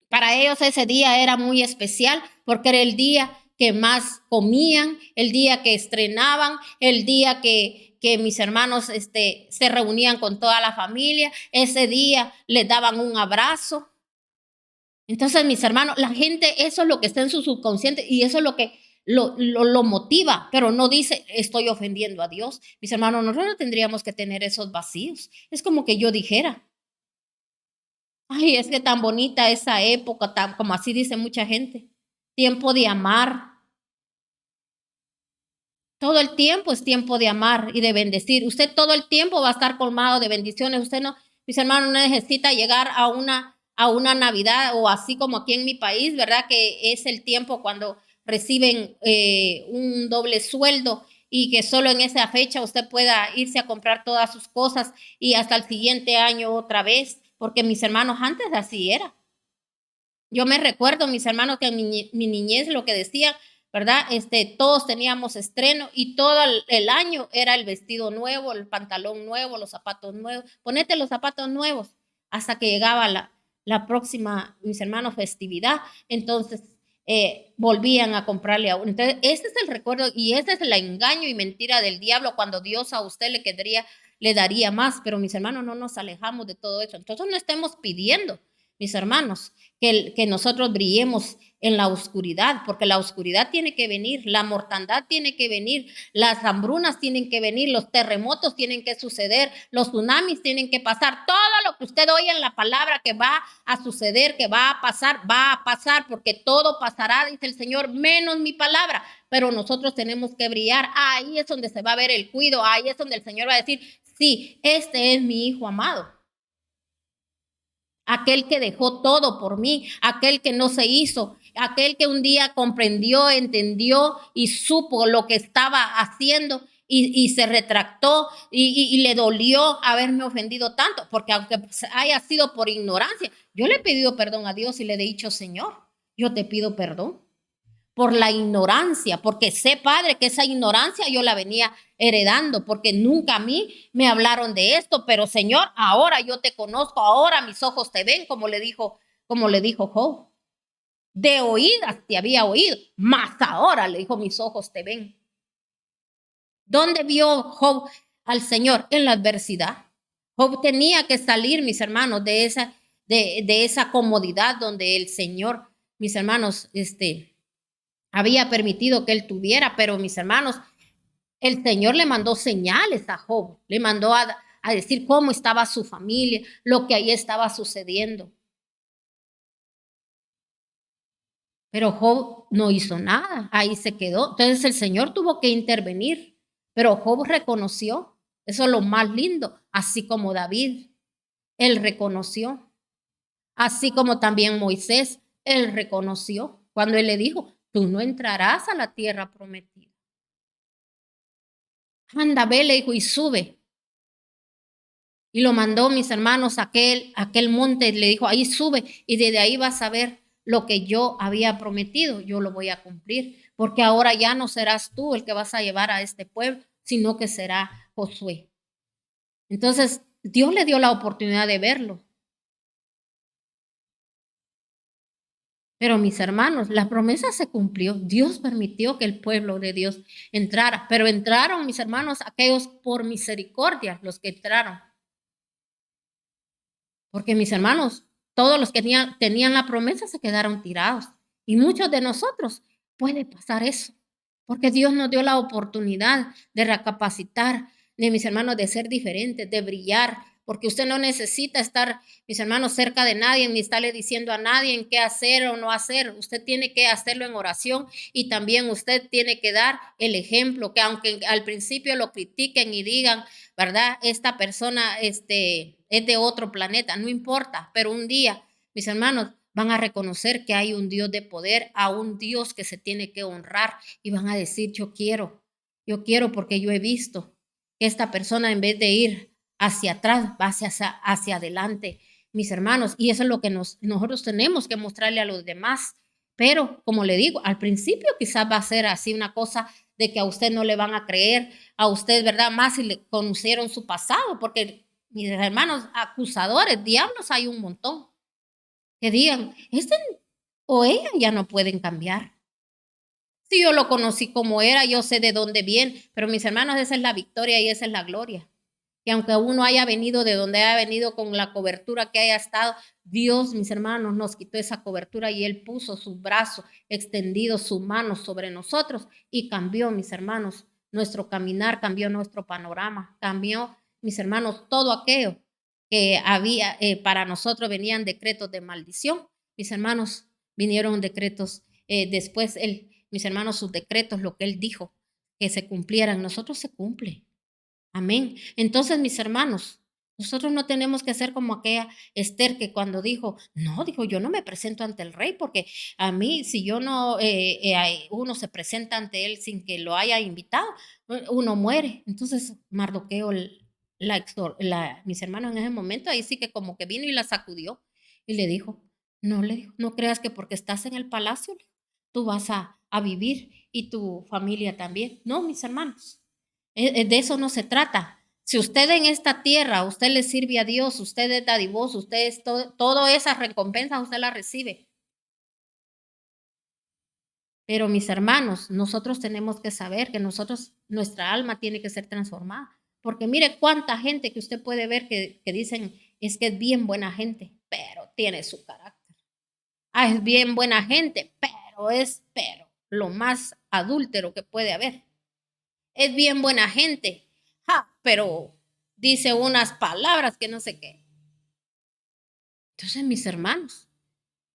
para ellos ese día era muy especial, porque era el día que más comían, el día que estrenaban, el día que mis hermanos se reunían con toda la familia, ese día les daban un abrazo. Entonces, mis hermanos, la gente, eso es lo que está en su subconsciente y eso es lo que lo motiva, pero no dice, estoy ofendiendo a Dios. Mis hermanos, nosotros no tendríamos que tener esos vacíos. Es como que yo dijera, ay, es que tan bonita esa época, como así dice mucha gente, tiempo de amar. Todo el tiempo es tiempo de amar y de bendecir. Usted todo el tiempo va a estar colmado de bendiciones. Usted no, mis hermanos, no necesita llegar a una Navidad o así como aquí en mi país, ¿verdad? Que es el tiempo cuando reciben un doble sueldo y que solo en esa fecha usted pueda irse a comprar todas sus cosas y hasta el siguiente año otra vez, porque mis hermanos antes así era. Yo me recuerdo, mis hermanos, que en mi niñez lo que decía, ¿verdad? Todos teníamos estreno y todo el año era el vestido nuevo, el pantalón nuevo, los zapatos nuevos. Ponete los zapatos nuevos hasta que llegaba la próxima, mis hermanos, festividad. Entonces, volvían a comprarle a uno. Entonces, ese es el recuerdo y ese es el engaño y mentira del diablo cuando Dios a usted le daría más. Pero, mis hermanos, no nos alejamos de todo eso. Entonces, no estemos pidiendo, mis hermanos, que nosotros brillemos en la oscuridad, porque la oscuridad tiene que venir, la mortandad tiene que venir, las hambrunas tienen que venir, los terremotos tienen que suceder, los tsunamis tienen que pasar, todo lo que usted oye en la palabra que va a suceder, que va a pasar, porque todo pasará, dice el Señor, menos mi palabra, pero nosotros tenemos que brillar, ahí es donde se va a ver el cuidado, ahí es donde el Señor va a decir, sí, este es mi hijo amado. Aquel que dejó todo por mí, aquel que no se hizo, aquel que un día comprendió, entendió y supo lo que estaba haciendo y se retractó y le dolió haberme ofendido tanto, porque aunque haya sido por ignorancia, yo le he pedido perdón a Dios y le he dicho, Señor, yo te pido perdón por la ignorancia, porque sé, Padre, que esa ignorancia yo la venía heredando, porque nunca a mí me hablaron de esto, pero Señor, ahora yo te conozco, ahora mis ojos te ven, como le dijo Job. De oídas te había oído, mas ahora le dijo, mis ojos te ven. ¿Dónde vio Job al Señor? En la adversidad. Job tenía que salir, mis hermanos, de esa comodidad donde el Señor, mis hermanos, había permitido que él tuviera, pero mis hermanos, el Señor le mandó señales a Job, le mandó a decir cómo estaba su familia, lo que ahí estaba sucediendo. Pero Job no hizo nada, ahí se quedó. Entonces el Señor tuvo que intervenir, pero Job reconoció, eso es lo más lindo, así como David, él reconoció, así como también Moisés, él reconoció, cuando él le dijo, tú no entrarás a la tierra prometida. Anda, ve, le dijo, y sube. Y lo mandó, mis hermanos, a aquel monte, le dijo, ahí sube, y desde ahí vas a ver lo que yo había prometido, yo lo voy a cumplir, porque ahora ya no serás tú el que vas a llevar a este pueblo, sino que será Josué. Entonces, Dios le dio la oportunidad de verlo. Pero mis hermanos, la promesa se cumplió. Dios permitió que el pueblo de Dios entrara, pero entraron, mis hermanos, aquellos por misericordia, los que entraron. Porque mis hermanos, todos los que tenían la promesa se quedaron tirados. Y muchos de nosotros puede pasar eso. Porque Dios nos dio la oportunidad de recapacitar, de mis hermanos, de ser diferentes, de brillar. Porque usted no necesita estar, mis hermanos, cerca de nadie, ni estarle diciendo a nadie qué hacer o no hacer. Usted tiene que hacerlo en oración y también usted tiene que dar el ejemplo, que aunque al principio lo critiquen y digan, ¿verdad? Esta persona es de otro planeta, no importa, pero un día, mis hermanos, van a reconocer que hay un Dios de poder, a un Dios que se tiene que honrar y van a decir, yo quiero porque yo he visto que esta persona en vez de ir hacia atrás, va hacia adelante, mis hermanos, y eso es lo que nosotros tenemos que mostrarle a los demás. Pero, como le digo, al principio quizás va a ser así una cosa de que a usted no le van a creer, a usted, ¿verdad? Más si le conocieron su pasado, porque mis hermanos acusadores, diablos hay un montón, que digan, este o ella ya no pueden cambiar. Si yo lo conocí como era, yo sé de dónde viene, pero mis hermanos, esa es la victoria y esa es la gloria. Que aunque uno haya venido de donde haya venido con la cobertura que haya estado, Dios, mis hermanos, nos quitó esa cobertura y Él puso su brazo extendido, su mano sobre nosotros y cambió, mis hermanos, nuestro caminar, cambió nuestro panorama, cambió, mis hermanos, todo aquello que había para nosotros venían decretos de maldición. Mis hermanos, vinieron decretos, después mis hermanos, sus decretos, lo que Él dijo, que se cumplieran, nosotros se cumple. Amén. Entonces, mis hermanos, nosotros no tenemos que ser como aquella Esther que cuando dijo, no, dijo, yo no me presento ante el rey porque a mí, si yo no, uno se presenta ante él sin que lo haya invitado, uno muere. Entonces, Mardoqueo, mis hermanos en ese momento, ahí sí que como que vino y la sacudió y le dijo, no creas que porque estás en el palacio, tú vas a vivir y tu familia también. No, mis hermanos. De eso no se trata. Si usted en esta tierra, usted le sirve a Dios, usted es dadivoso, usted es todas esas recompensas, usted las recibe. Pero mis hermanos, nosotros tenemos que saber que nuestra alma tiene que ser transformada. Porque mire cuánta gente que usted puede ver que dicen es que es bien buena gente, pero tiene su carácter. Ah, es bien buena gente, pero lo más adúltero que puede haber. Es bien buena gente, pero dice unas palabras que no sé qué. Entonces, mis hermanos,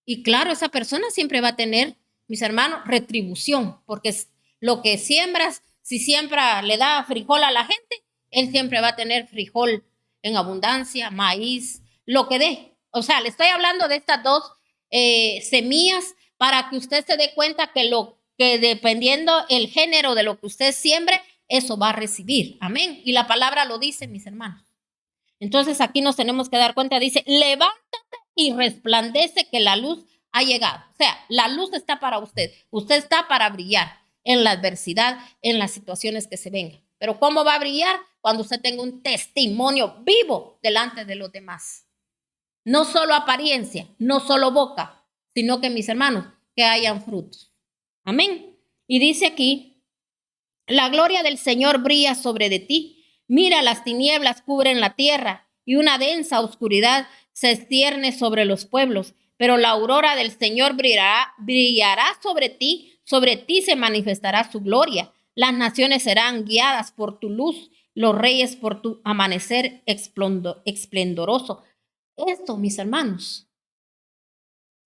y claro, esa persona siempre va a tener, mis hermanos, retribución, porque es lo que siembras, si siembra, le da frijol a la gente, él siempre va a tener frijol en abundancia, maíz, lo que dé. O sea, le estoy hablando de estas dos semillas para que usted se dé cuenta que lo que dependiendo el género de lo que usted siembre, eso va a recibir. Amén. Y la palabra lo dice, mis hermanos. Entonces aquí nos tenemos que dar cuenta, dice, levántate y resplandece que la luz ha llegado. O sea, la luz está para usted. Usted está para brillar en la adversidad, en las situaciones que se vengan. Pero ¿cómo va a brillar? Cuando usted tenga un testimonio vivo delante de los demás. No solo apariencia, no solo boca, sino que mis hermanos, que hayan frutos. Amén. Y dice aquí, la gloria del Señor brilla sobre de ti. Mira, las tinieblas cubren la tierra y una densa oscuridad se cierne sobre los pueblos. Pero la aurora del Señor brillará sobre ti se manifestará su gloria. Las naciones serán guiadas por tu luz, los reyes por tu amanecer esplendoroso. Esto, mis hermanos,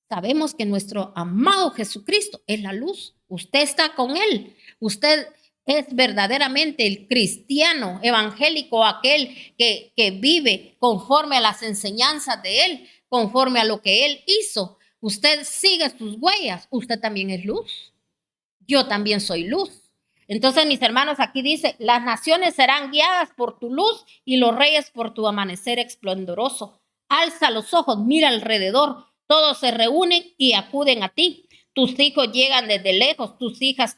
sabemos que nuestro amado Jesucristo es la luz. Usted está con Él. Usted es verdaderamente el cristiano evangélico, aquel que vive conforme a las enseñanzas de Él, conforme a lo que Él hizo. Usted sigue sus huellas. Usted también es luz. Yo también soy luz. Entonces, mis hermanos, aquí dice, las naciones serán guiadas por tu luz y los reyes por tu amanecer esplendoroso. Alza los ojos, mira alrededor. Todos se reúnen y acuden a ti. Tus hijos llegan desde lejos, tus hijas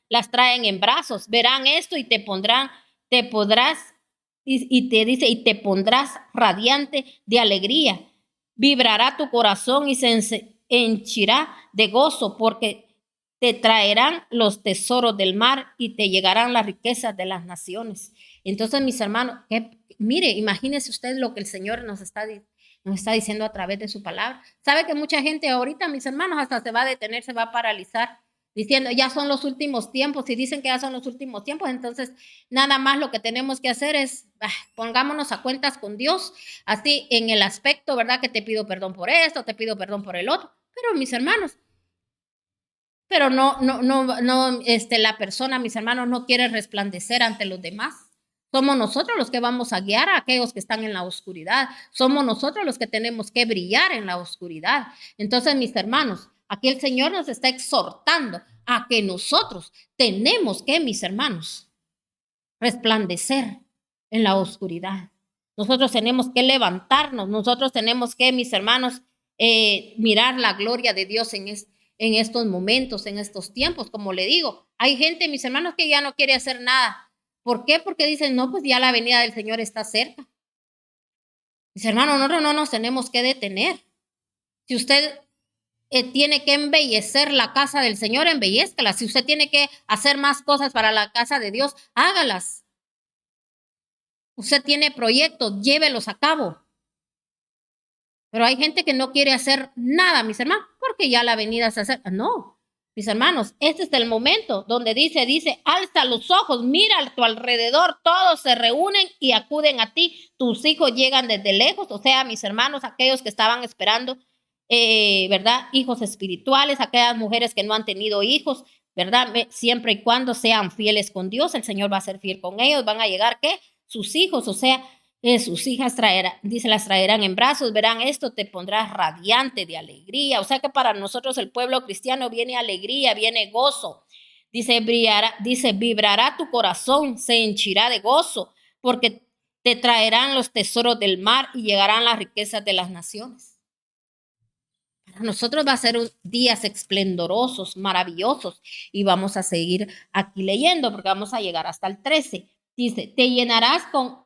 las traen en brazos. Verán esto y te podrás, y te dice, y te pondrás radiante de alegría. Vibrará tu corazón y se henchirá de gozo, porque te traerán los tesoros del mar y te llegarán las riquezas de las naciones. Entonces, mis hermanos, mire, imagínese usted lo que el Señor nos está diciendo a través de su palabra. Sabe que mucha gente ahorita, mis hermanos, hasta se va a detener, se va a paralizar, diciendo, ya son los últimos tiempos, y dicen que ya son los últimos tiempos, entonces nada más lo que tenemos que hacer es, pongámonos a cuentas con Dios, así en el aspecto, ¿verdad? Que te pido perdón por esto, te pido perdón por el otro, pero mis hermanos, pero no, la persona, mis hermanos, no quiere resplandecer ante los demás. Somos nosotros los que vamos a guiar a aquellos que están en la oscuridad. Somos nosotros los que tenemos que brillar en la oscuridad. Entonces, mis hermanos, aquí el Señor nos está exhortando a que nosotros tenemos que, mis hermanos, resplandecer en la oscuridad. Nosotros tenemos que levantarnos. Nosotros tenemos que, mis hermanos, mirar la gloria de Dios en estos momentos, en estos tiempos. Como le digo, hay gente, mis hermanos, que ya no quiere hacer nada. ¿Por qué? Porque dicen, no, pues ya la venida del Señor está cerca. Mis hermanos, nosotros no nos tenemos que detener. Si usted tiene que embellecer la casa del Señor, embellezcala. Si usted tiene que hacer más cosas para la casa de Dios, hágalas. Usted tiene proyectos, llévelos a cabo. Pero hay gente que no quiere hacer nada, mis hermanos, porque ya la venida se acerca. No, mis hermanos, este es el momento donde dice, alza los ojos, mira a tu alrededor, todos se reúnen y acuden a ti. Tus hijos llegan desde lejos, o sea, mis hermanos, aquellos que estaban esperando, ¿verdad? Hijos espirituales, aquellas mujeres que no han tenido hijos, ¿verdad? Siempre y cuando sean fieles con Dios, el Señor va a ser fiel con ellos, van a llegar, ¿qué? Sus hijos, o sea, sus hijas las traerán en brazos, verán esto, te pondrás radiante de alegría. O sea que para nosotros el pueblo cristiano viene alegría, viene gozo. Dice, vibrará tu corazón, se henchirá de gozo, porque te traerán los tesoros del mar y llegarán las riquezas de las naciones. Para nosotros va a ser días esplendorosos, maravillosos, y vamos a seguir aquí leyendo porque vamos a llegar hasta el 13. Dice, te llenarás con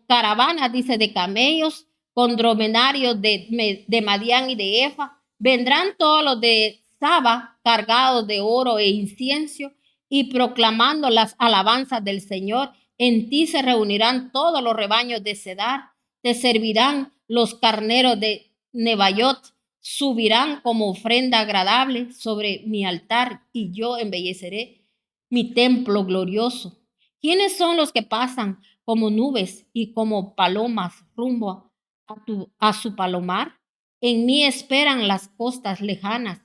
caravanas, dice, de camellos, con dromedarios de Madián y de Efa. Vendrán todos los de Saba cargados de oro e incienso y proclamando las alabanzas del Señor. En ti se reunirán todos los rebaños de Cedar, te servirán los carneros de Nebaiot, subirán como ofrenda agradable sobre mi altar y yo embelleceré mi templo glorioso. ¿Quiénes son los que pasan como nubes y como palomas rumbo a su palomar? En mí esperan las costas lejanas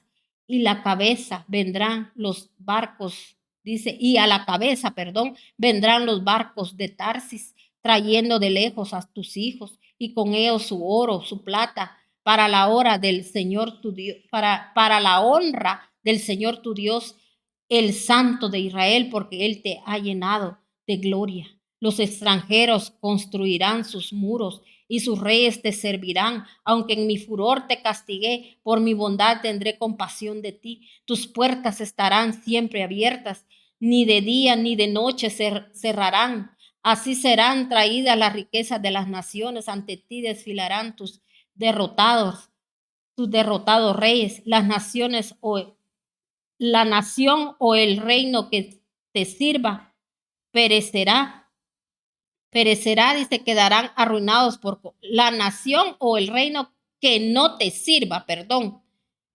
y la cabeza vendrán los barcos, dice, y a la cabeza, perdón, vendrán los barcos de Tarsis, trayendo de lejos a tus hijos y con ellos su oro, su plata, para la hora del Señor tu Dios, para la honra del Señor tu Dios, el Santo de Israel, porque Él te ha llenado de gloria. Los extranjeros construirán sus muros y sus reyes te servirán. Aunque en mi furor te castigué, por mi bondad tendré compasión de ti. Tus puertas estarán siempre abiertas, ni de día ni de noche cerrarán. Así serán traídas las riquezas de las naciones, ante ti desfilarán tus derrotados reyes. La nación o el reino que te sirva perecerá y se quedarán arruinados por la nación o el reino que no te sirva, perdón,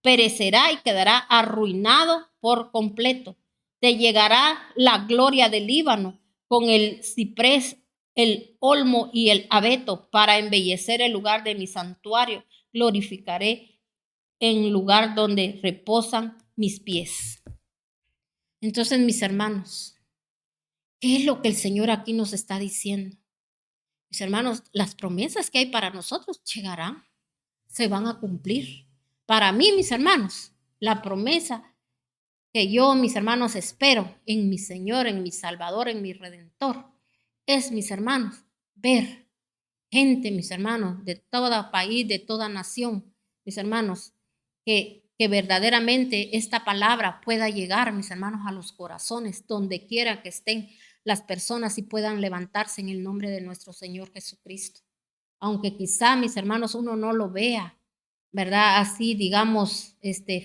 perecerá y quedará arruinado por completo. Te llegará la gloria del Líbano con el ciprés, el olmo y el abeto para embellecer el lugar de mi santuario. Glorificaré en lugar donde reposan mis pies. Entonces, mis hermanos, ¿qué es lo que el Señor aquí nos está diciendo? Mis hermanos, las promesas que hay para nosotros llegarán, se van a cumplir. Para mí, mis hermanos, la promesa que yo, mis hermanos, espero en mi Señor, en mi Salvador, en mi Redentor, es, mis hermanos, ver gente, mis hermanos, de todo país, de toda nación, mis hermanos, que verdaderamente esta palabra pueda llegar, mis hermanos, a los corazones, donde quiera que estén las personas y puedan levantarse en el nombre de nuestro Señor Jesucristo. Aunque quizá, mis hermanos, uno no lo vea, ¿verdad? Así, digamos,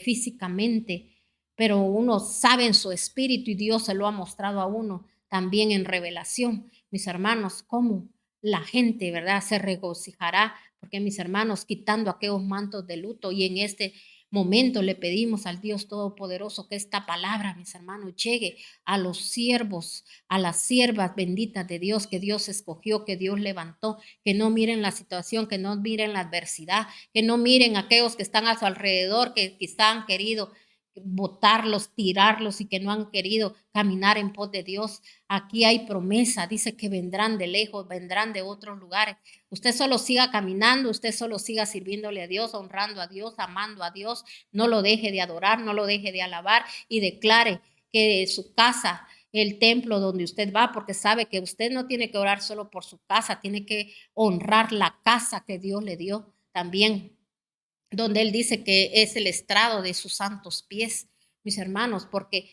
físicamente, pero uno sabe en su espíritu y Dios se lo ha mostrado a uno también en revelación. Mis hermanos, cómo la gente, ¿verdad? Se regocijará, porque mis hermanos, quitando aquellos mantos de luto y en este momento le pedimos al Dios Todopoderoso que esta palabra, mis hermanos, llegue a los siervos, a las siervas benditas de Dios que Dios escogió, que Dios levantó, que no miren la situación, que no miren la adversidad, que no miren a aquellos que están a su alrededor, que quizá han querido botarlos, tirarlos y que no han querido caminar en pos de Dios. Aquí hay promesa, dice que vendrán de lejos, vendrán de otros lugares. Usted solo siga caminando, usted solo siga sirviéndole a Dios, honrando a Dios, amando a Dios. No lo deje de adorar, no lo deje de alabar y declare que su casa, el templo donde usted va, porque sabe que usted no tiene que orar solo por su casa, tiene que honrar la casa que Dios le dio también, donde él dice que es el estrado de sus santos pies, mis hermanos, porque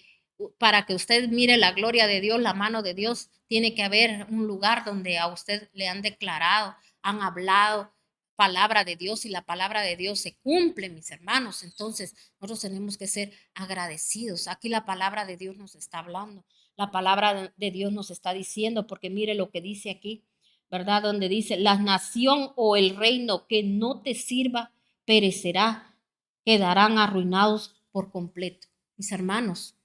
para que usted mire la gloria de Dios, la mano de Dios, tiene que haber un lugar donde a usted le han declarado, han hablado palabra de Dios y la palabra de Dios se cumple, mis hermanos. Entonces, nosotros tenemos que ser agradecidos. Aquí la palabra de Dios nos está hablando, la palabra de Dios nos está diciendo, porque mire lo que dice aquí, ¿verdad? Donde dice, la nación o el reino que no te sirva perecerá, quedarán arruinados por completo. Mis hermanos,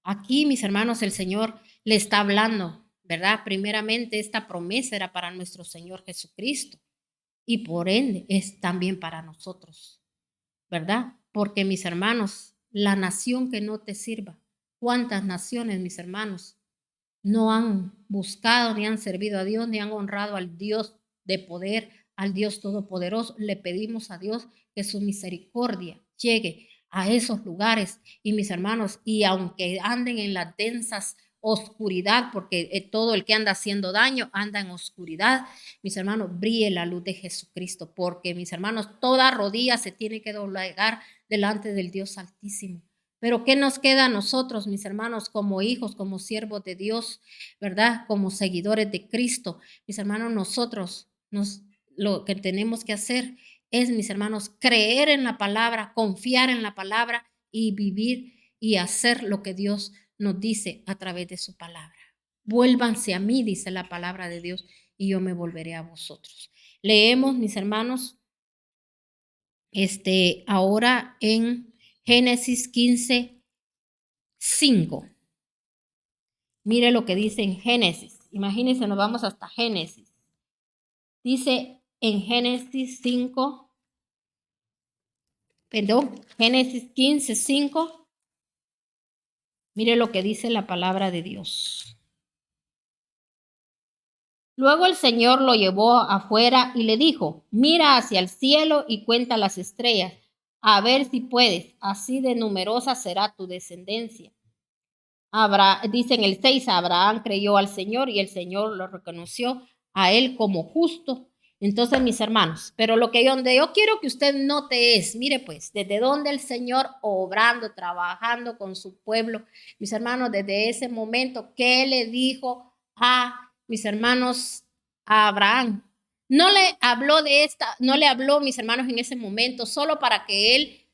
aquí, mis hermanos, el Señor le está hablando, ¿verdad? Primeramente, esta promesa era para nuestro Señor Jesucristo y por ende es también para nosotros, ¿verdad? Porque, mis hermanos, la nación que no te sirva, ¿cuántas naciones, mis hermanos, no han buscado ni han servido a Dios, ni han honrado al Dios de poder, al Dios todopoderoso? Le pedimos a Dios que su misericordia llegue a esos lugares. Y mis hermanos, y aunque anden en las densas oscuridad, porque todo el que anda haciendo daño anda en oscuridad, mis hermanos, brille la luz de Jesucristo, porque mis hermanos, toda rodilla se tiene que doblegar delante del Dios Altísimo. Pero ¿qué nos queda a nosotros, mis hermanos, como hijos, como siervos de Dios, verdad? Como seguidores de Cristo. Mis hermanos, lo que tenemos que hacer es, mis hermanos, creer en la palabra, confiar en la palabra y vivir y hacer lo que Dios nos dice a través de su palabra. Vuélvanse a mí, dice la palabra de Dios, y yo me volveré a vosotros. Leemos, mis hermanos, ahora en Génesis 15:5. Mire lo que dice en Génesis. Imagínense, nos vamos hasta Génesis. Dice en Génesis 5, Génesis 15:5. Mire lo que dice la palabra de Dios. Luego el Señor lo llevó afuera y le dijo: mira hacia el cielo y cuenta las estrellas, a ver si puedes. Así de numerosa será tu descendencia. Dice en el 6, Abraham creyó al Señor y el Señor lo reconoció a él como justo. Entonces, mis hermanos, pero donde yo quiero que usted note es, mire pues, desde donde el Señor obrando, trabajando con su pueblo, mis hermanos, desde ese momento, ¿qué le dijo a mis hermanos, a Abraham? No le habló, mis hermanos, en ese momento, solo para que él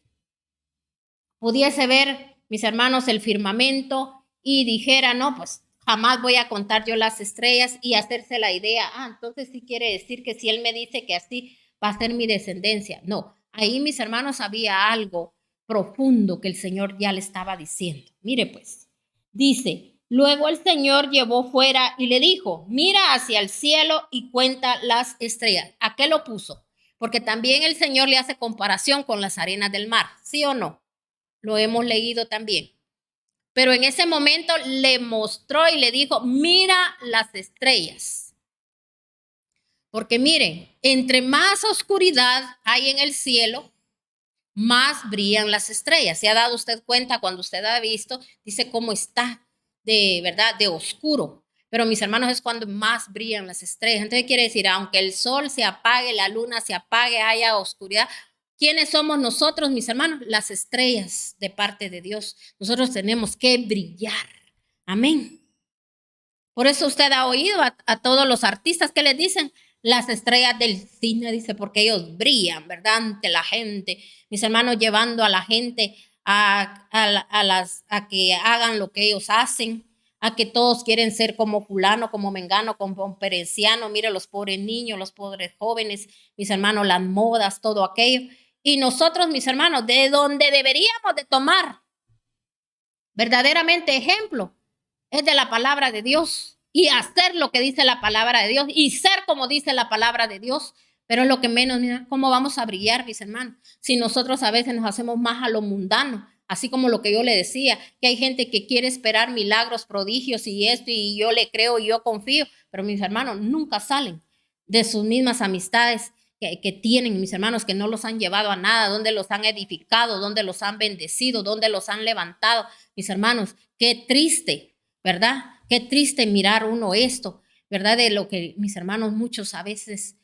pudiese ver, mis hermanos, el firmamento y dijera, no, pues jamás voy a contar yo las estrellas, y hacerse la idea, entonces sí quiere decir que si él me dice que así va a ser mi descendencia. No, ahí, mis hermanos, había algo profundo que el Señor ya le estaba diciendo. Mire pues, dice: luego el Señor llevó fuera y le dijo: mira hacia el cielo y cuenta las estrellas. ¿A qué lo puso? Porque también el Señor le hace comparación con las arenas del mar, ¿sí o no? Lo hemos leído también. Pero en ese momento le mostró y le dijo: mira las estrellas. Porque miren, entre más oscuridad hay en el cielo, más brillan las estrellas. ¿Se ha dado usted cuenta cuando usted ha visto? Dice cómo está de verdad, de oscuro. Pero, mis hermanos, es cuando más brillan las estrellas. Entonces quiere decir, aunque el sol se apague, la luna se apague, haya oscuridad, ¿quiénes somos nosotros, mis hermanos? Las estrellas de parte de Dios. Nosotros tenemos que brillar. Amén. Por eso usted ha oído a todos los artistas que les dicen las estrellas del cine, dice, porque ellos brillan, ¿verdad? Ante la gente. Mis hermanos, llevando a la gente a que hagan lo que ellos hacen, a que todos quieren ser como fulano, como mengano, como perenciano. Mire, los pobres niños, los pobres jóvenes, mis hermanos, las modas, todo aquello. Y nosotros, mis hermanos, de donde deberíamos de tomar verdaderamente ejemplo es de la palabra de Dios, y hacer lo que dice la palabra de Dios y ser como dice la palabra de Dios. Pero es lo que menos, mira, ¿cómo vamos a brillar, mis hermanos? Si nosotros a veces nos hacemos más a lo mundano, así como lo que yo le decía, que hay gente que quiere esperar milagros, prodigios y esto, y yo le creo y yo confío, pero mis hermanos nunca salen de sus mismas amistades que tienen, mis hermanos, que no los han llevado a nada, donde los han edificado, donde los han bendecido, donde los han levantado. Mis hermanos, qué triste, ¿verdad? Qué triste mirar uno esto, ¿verdad? De lo que mis hermanos muchos a veces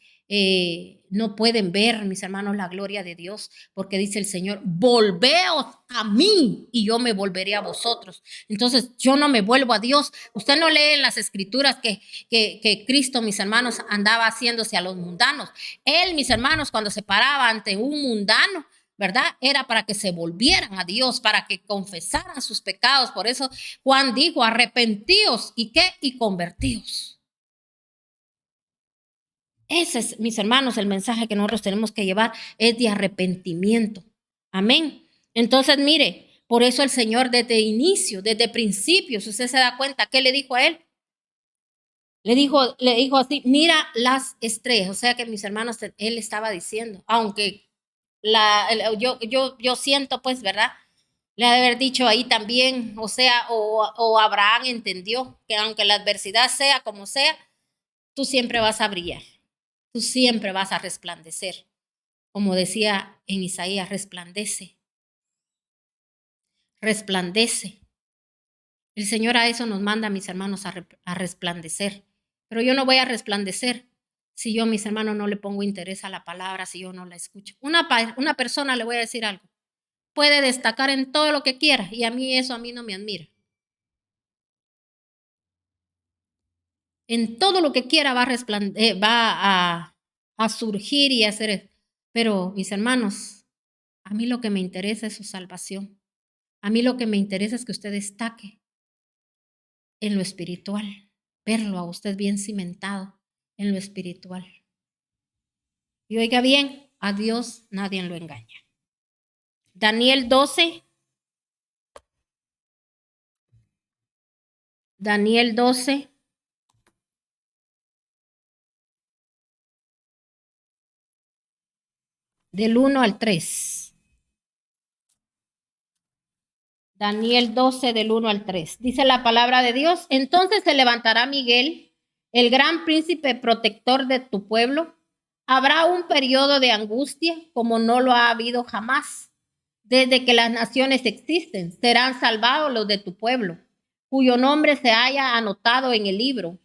no pueden ver, mis hermanos, la gloria de Dios, porque dice el Señor: volveos a mí y yo me volveré a vosotros. Entonces yo no me vuelvo a Dios. Usted no lee en las escrituras que Cristo, mis hermanos, andaba haciéndose a los mundanos. Él, mis hermanos, cuando se paraba ante un mundano, ¿verdad? Era para que se volvieran a Dios, para que confesaran sus pecados. Por eso Juan dijo: arrepentíos y qué, y convertíos. Ese es, mis hermanos, el mensaje que nosotros tenemos que llevar, es de arrepentimiento. Amén. Entonces, mire, por eso el Señor desde inicio, desde principio, si usted se da cuenta, ¿qué le dijo a él? Le dijo así: mira las estrellas. O sea que, mis hermanos, él estaba diciendo, aunque yo siento, pues, ¿verdad? Le ha de haber dicho ahí también, o sea, o Abraham entendió que aunque la adversidad sea como sea, tú siempre vas a brillar, tú siempre vas a resplandecer. Como decía en Isaías: resplandece, resplandece. El Señor a eso nos manda, mis hermanos, a resplandecer. Pero yo no voy a resplandecer si yo, mis hermanos, no le pongo interés a la palabra, si yo no la escucho. Una persona, le voy a decir algo, puede destacar en todo lo que quiera, y a mí eso, a mí no me admira. En todo lo que quiera va a surgir y a hacer. Pero, mis hermanos, a mí lo que me interesa es su salvación. A mí lo que me interesa es que usted destaque en lo espiritual. verlo a usted bien cimentado en lo espiritual. Y oiga bien, a Dios nadie lo engaña. Daniel 12. Daniel 12. Del 1 al 3. Daniel 12 del 1 al 3. Dice la palabra de Dios. Entonces se levantará Miguel, el gran príncipe protector de tu pueblo. Habrá un periodo de angustia como no lo ha habido jamás. Desde que las naciones existen, serán salvados los de tu pueblo, cuyo nombre se haya anotado en el libro.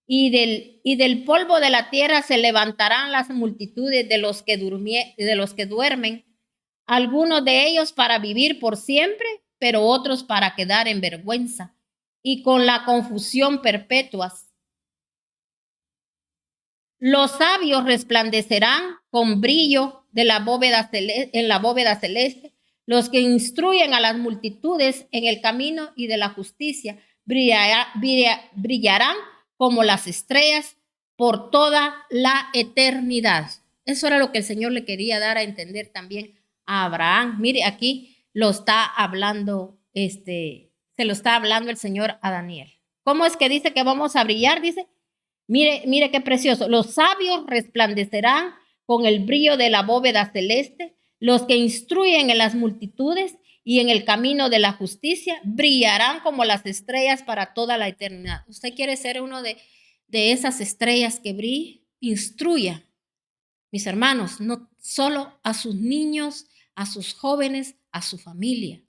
Y del polvo de la tierra se levantarán las multitudes de los que duermen, algunos de ellos para vivir por siempre, pero otros para quedar en vergüenza y con la confusión perpetuas. Los sabios resplandecerán con brillo de la bóveda en la bóveda celeste. Los que instruyen a las multitudes en el camino y de la justicia brillarán como las estrellas por toda la eternidad. Eso era lo que el Señor le quería dar a entender también a Abraham. Mire, aquí lo está hablando, se lo está hablando el Señor a Daniel. ¿Cómo es que dice que vamos a brillar? Dice, mire qué precioso. Los sabios resplandecerán con el brillo de la bóveda celeste. Los que instruyen en las multitudes y en el camino de la justicia brillarán como las estrellas para toda la eternidad. ¿Usted quiere ser uno de esas estrellas que brille? Instruya, mis hermanos, no solo a sus niños, a sus jóvenes, a su familia.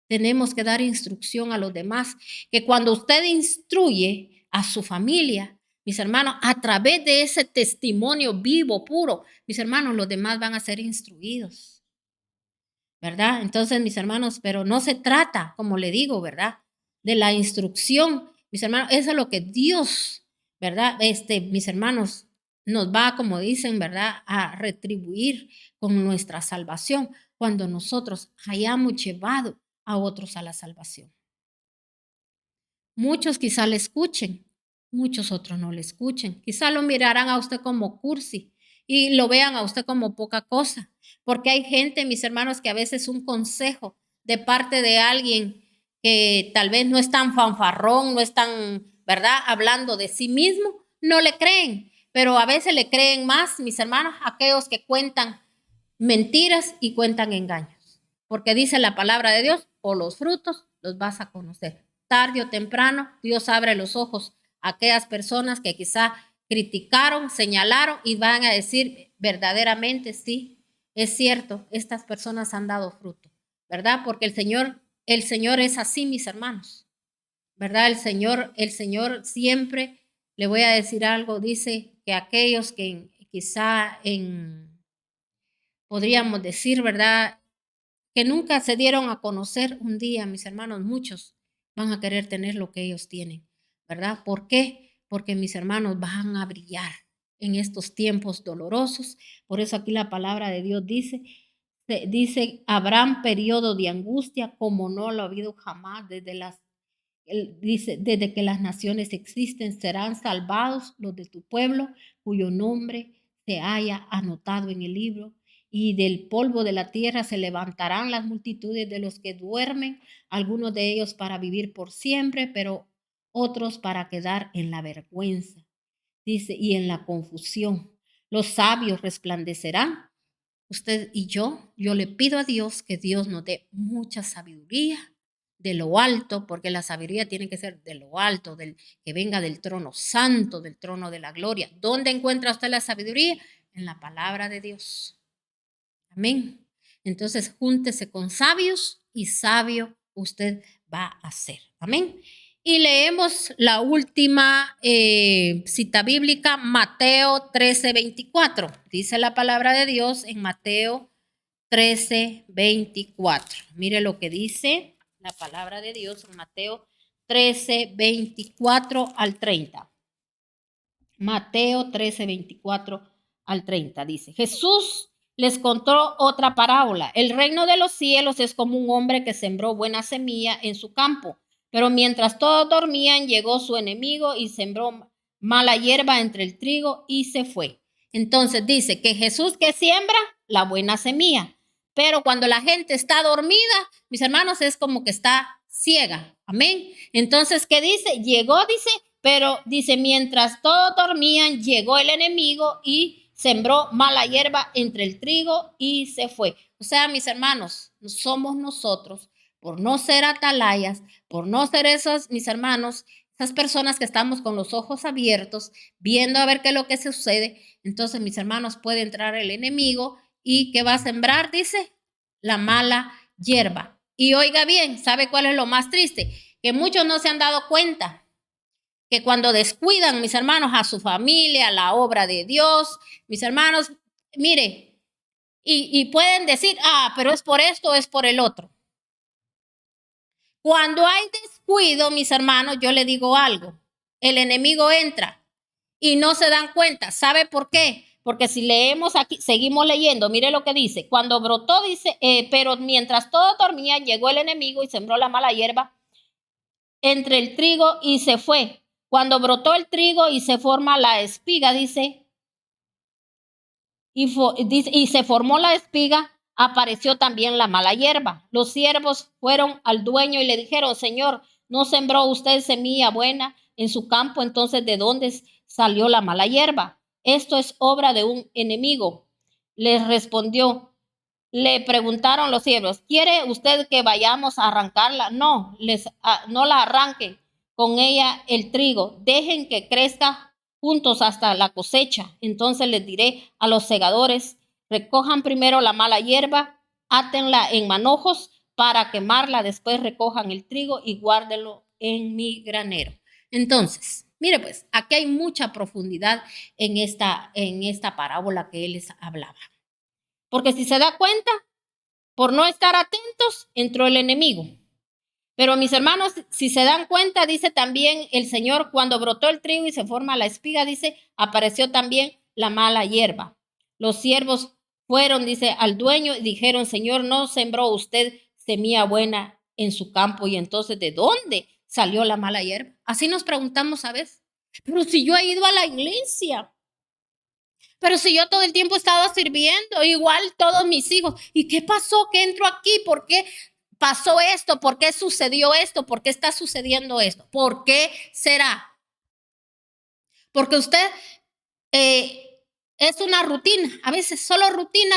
Tenemos que dar instrucción a los demás, que cuando usted instruye a su familia, mis hermanos, a través de ese testimonio vivo, puro, mis hermanos, los demás van a ser instruidos, ¿verdad? Entonces, mis hermanos, pero no se trata, como le digo, ¿verdad? De la instrucción, mis hermanos, eso es lo que Dios, ¿verdad? Mis hermanos, nos va, como dicen, ¿verdad? A retribuir con nuestra salvación cuando nosotros hayamos llevado a otros a la salvación. Muchos quizá le escuchen, muchos otros no le escuchen. Quizá lo mirarán a usted como cursi y lo vean a usted como poca cosa. Porque hay gente, mis hermanos, que a veces un consejo de parte de alguien que tal vez no es tan fanfarrón, no es tan, ¿verdad?, hablando de sí mismo, no le creen. Pero a veces le creen más, mis hermanos, aquellos que cuentan mentiras y cuentan engaños. Porque dice la palabra de Dios, por los frutos los vas a conocer. Tarde o temprano, Dios abre los ojos a aquellas personas que quizá criticaron, señalaron y van a decir verdaderamente, sí, es cierto, estas personas han dado fruto, ¿verdad? Porque el Señor es así, mis hermanos, ¿verdad? El Señor siempre, le voy a decir algo, dice que aquellos que quizá podríamos decir, ¿verdad?, que nunca se dieron a conocer un día, mis hermanos, muchos van a querer tener lo que ellos tienen, ¿verdad? ¿Por qué? Porque mis hermanos van a brillar en estos tiempos dolorosos. Por eso aquí la palabra de Dios dice, habrán periodo de angustia como no lo ha habido jamás dice, desde que las naciones existen, serán salvados los de tu pueblo, cuyo nombre se haya anotado en el libro. Y del polvo de la tierra se levantarán las multitudes de los que duermen, algunos de ellos para vivir por siempre, pero otros para quedar en la vergüenza. Dice, y en la confusión. Los sabios resplandecerán. Usted y yo le pido a Dios que Dios nos dé mucha sabiduría de lo alto, porque la sabiduría tiene que ser de lo alto, que venga del trono santo, del trono de la gloria. ¿Dónde encuentra usted la sabiduría? En la palabra de Dios. Amén. Entonces, júntese con sabios y sabio usted va a ser. Amén. Y leemos la última cita bíblica, Mateo 13:24. Dice la palabra de Dios en Mateo 13:24. Mire lo que dice la palabra de Dios en Mateo 13:24 al 30. Mateo 13:24 al 30 dice, Jesús les contó otra parábola. El reino de los cielos es como un hombre que sembró buena semilla en su campo. Pero mientras todos dormían, llegó su enemigo y sembró mala hierba entre el trigo y se fue. Entonces dice que Jesús que siembra la buena semilla. Pero cuando la gente está dormida, mis hermanos, es como que está ciega. Amén. Entonces, ¿qué dice? Llegó, dice, pero dice, mientras todos dormían, llegó el enemigo y sembró mala hierba entre el trigo y se fue. O sea, mis hermanos, somos nosotros, por no ser atalayas, por no ser esos, mis hermanos, esas personas que estamos con los ojos abiertos, viendo a ver qué es lo que sucede. Entonces, mis hermanos, puede entrar el enemigo y ¿qué va a sembrar? Dice, la mala hierba. Y oiga bien, ¿sabe cuál es lo más triste? Que muchos no se han dado cuenta que cuando descuidan, mis hermanos, a su familia, a la obra de Dios, mis hermanos, mire, y pueden decir, pero es por esto, es por el otro. Cuando hay descuido, mis hermanos, yo le digo algo, el enemigo entra y no se dan cuenta. ¿Sabe por qué? Porque si leemos aquí, seguimos leyendo, mire lo que dice. Cuando brotó, dice, pero mientras todos dormían, llegó el enemigo y sembró la mala hierba entre el trigo y se fue. Cuando brotó el trigo y se forma la espiga, dice, y se formó la espiga, apareció también la mala hierba. Los siervos fueron al dueño y le dijeron, Señor, ¿no sembró usted semilla buena en su campo? Entonces, ¿de dónde salió la mala hierba? Esto es obra de un enemigo. Les respondió, le preguntaron los siervos, ¿quiere usted que vayamos a arrancarla? No, no la arranquen con ella el trigo, dejen que crezca juntos hasta la cosecha. Entonces les diré a los segadores, recojan primero la mala hierba, átenla en manojos para quemarla, después recojan el trigo y guárdenlo en mi granero. Entonces, mire pues, aquí hay mucha profundidad en esta parábola que él les hablaba. Porque si se da cuenta, por no estar atentos, entró el enemigo. Pero mis hermanos, si se dan cuenta, dice también el Señor, cuando brotó el trigo y se forma la espiga, dice, apareció también la mala hierba. Los siervos fueron, dice, al dueño y dijeron, Señor, ¿no sembró usted semilla buena en su campo? Y entonces, ¿de dónde salió la mala hierba? Así nos preguntamos a veces. Pero si yo he ido a la iglesia, pero si yo todo el tiempo he estado sirviendo, igual todos mis hijos. ¿Y qué pasó? ¿Qué entró aquí? ¿Por qué pasó esto? ¿Por qué sucedió esto? ¿Por qué está sucediendo esto? ¿Por qué será? Porque usted es una rutina. A veces solo rutina,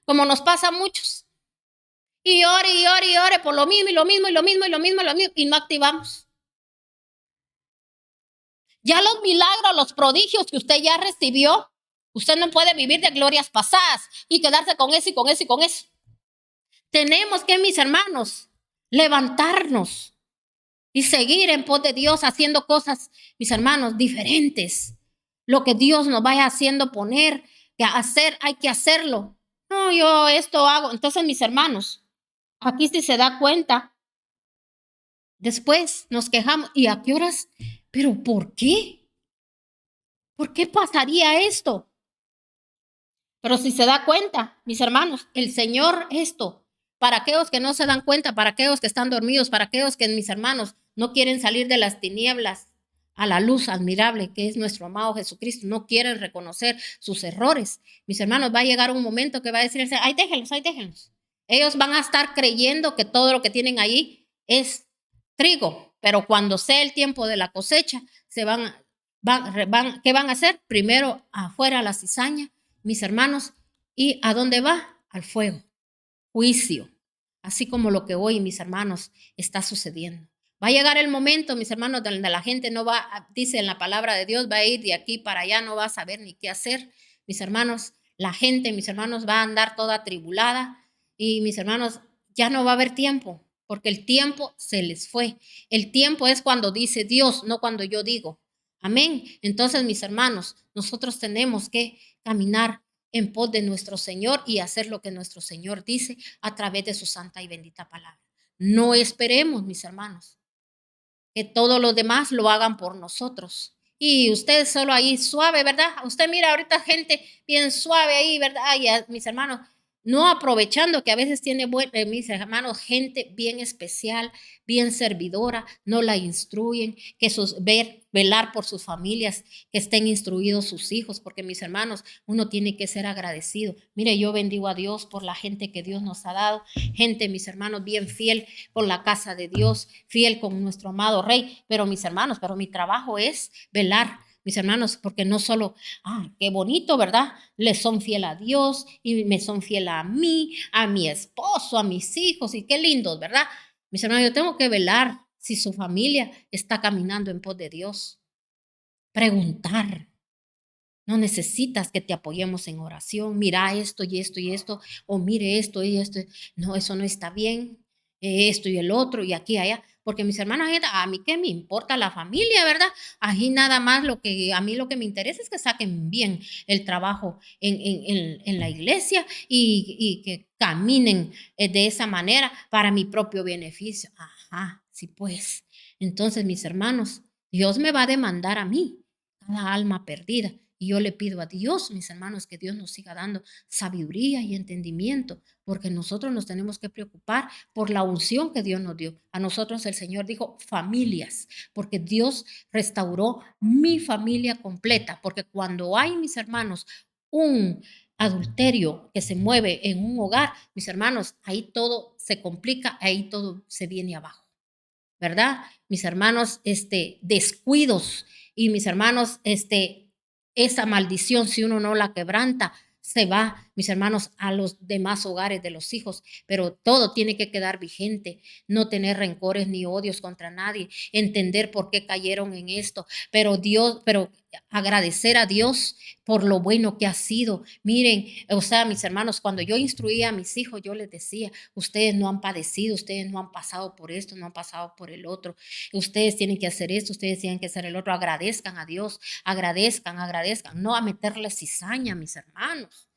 como nos pasa a muchos. Y ore por lo mismo, y lo mismo, y lo mismo, y lo mismo, y lo mismo, y no activamos. Ya los milagros, los prodigios que usted ya recibió, usted no puede vivir de glorias pasadas y quedarse con eso y con eso y con eso. Tenemos que, mis hermanos, levantarnos y seguir en pos de Dios haciendo cosas, mis hermanos, diferentes. Lo que Dios nos vaya haciendo poner, que hacer, hay que hacerlo. No, yo esto hago. Entonces, mis hermanos, aquí si se da cuenta, después nos quejamos. ¿Y a qué horas? ¿Pero por qué? ¿Por qué pasaría esto? Pero si se da cuenta, mis hermanos, el Señor para aquellos que no se dan cuenta, para aquellos que están dormidos, para aquellos que, mis hermanos, no quieren salir de las tinieblas a la luz admirable que es nuestro amado Jesucristo, no quieren reconocer sus errores. Mis hermanos, va a llegar un momento que va a decirse, ay, déjenlos, ay, déjenlos. Ellos van a estar creyendo que todo lo que tienen ahí es trigo, pero cuando sea el tiempo de la cosecha, ¿qué van a hacer? Primero afuera la cizaña, mis hermanos, ¿y a dónde va? Al fuego, juicio, así como lo que hoy, mis hermanos, está sucediendo. Va a llegar el momento, mis hermanos, donde la gente no va, dice en la palabra de Dios, va a ir de aquí para allá, no va a saber ni qué hacer. Mis hermanos, la gente, mis hermanos, va a andar toda atribulada y mis hermanos, ya no va a haber tiempo, porque el tiempo se les fue. El tiempo es cuando dice Dios, no cuando yo digo. Amén. Entonces, mis hermanos, nosotros tenemos que caminar en pos de nuestro Señor y hacer lo que nuestro Señor dice a través de su santa y bendita palabra. No esperemos, mis hermanos, que todos los demás lo hagan por nosotros. Y usted solo ahí suave, ¿verdad? Usted mira ahorita gente bien suave ahí, ¿verdad? Ay, mis hermanos, no aprovechando que a veces tiene, mis hermanos, gente bien especial, bien servidora, no la instruyen, que velar por sus familias, que estén instruidos sus hijos, porque mis hermanos, uno tiene que ser agradecido. Mire, yo bendigo a Dios por la gente que Dios nos ha dado, gente, mis hermanos, bien fiel con la casa de Dios, fiel con nuestro amado Rey, pero mis hermanos, pero mi trabajo es velar, mis hermanos, porque no solo, qué bonito, ¿verdad? Le son fiel a Dios y me son fiel a mí, a mi esposo, a mis hijos, y qué lindos, ¿verdad? Mis hermanos, yo tengo que velar si su familia está caminando en pos de Dios. Preguntar. No necesitas que te apoyemos en oración. Mira esto y esto y esto, o mire esto y esto. No, eso no está bien. Esto y el otro, y aquí, allá. Porque mis hermanos, a mí qué me importa la familia, ¿verdad? Ahí nada más a mí lo que me interesa es que saquen bien el trabajo en la iglesia y que caminen de esa manera para mi propio beneficio. Ajá, sí, pues. Entonces, mis hermanos, Dios me va a demandar a mí, cada alma perdida. Y yo le pido a Dios, mis hermanos, que Dios nos siga dando sabiduría y entendimiento, porque nosotros nos tenemos que preocupar por la unción que Dios nos dio. A nosotros el Señor dijo familias, porque Dios restauró mi familia completa, porque cuando hay, mis hermanos, un adulterio que se mueve en un hogar, mis hermanos, ahí todo se complica, ahí todo se viene abajo. ¿Verdad? Mis hermanos, descuidos y mis hermanos, esa maldición, si uno no la quebranta, se va, mis hermanos, a los demás hogares de los hijos, pero todo tiene que quedar vigente, no tener rencores ni odios contra nadie, entender por qué cayeron en esto, pero agradecer a Dios por lo bueno que ha sido. Miren, o sea, mis hermanos, cuando yo instruía a mis hijos, yo les decía, ustedes no han padecido, ustedes no han pasado por esto, no han pasado por el otro, ustedes tienen que hacer esto, ustedes tienen que hacer el otro, agradezcan a Dios, agradezcan, no a meterles cizaña, mis hermanos.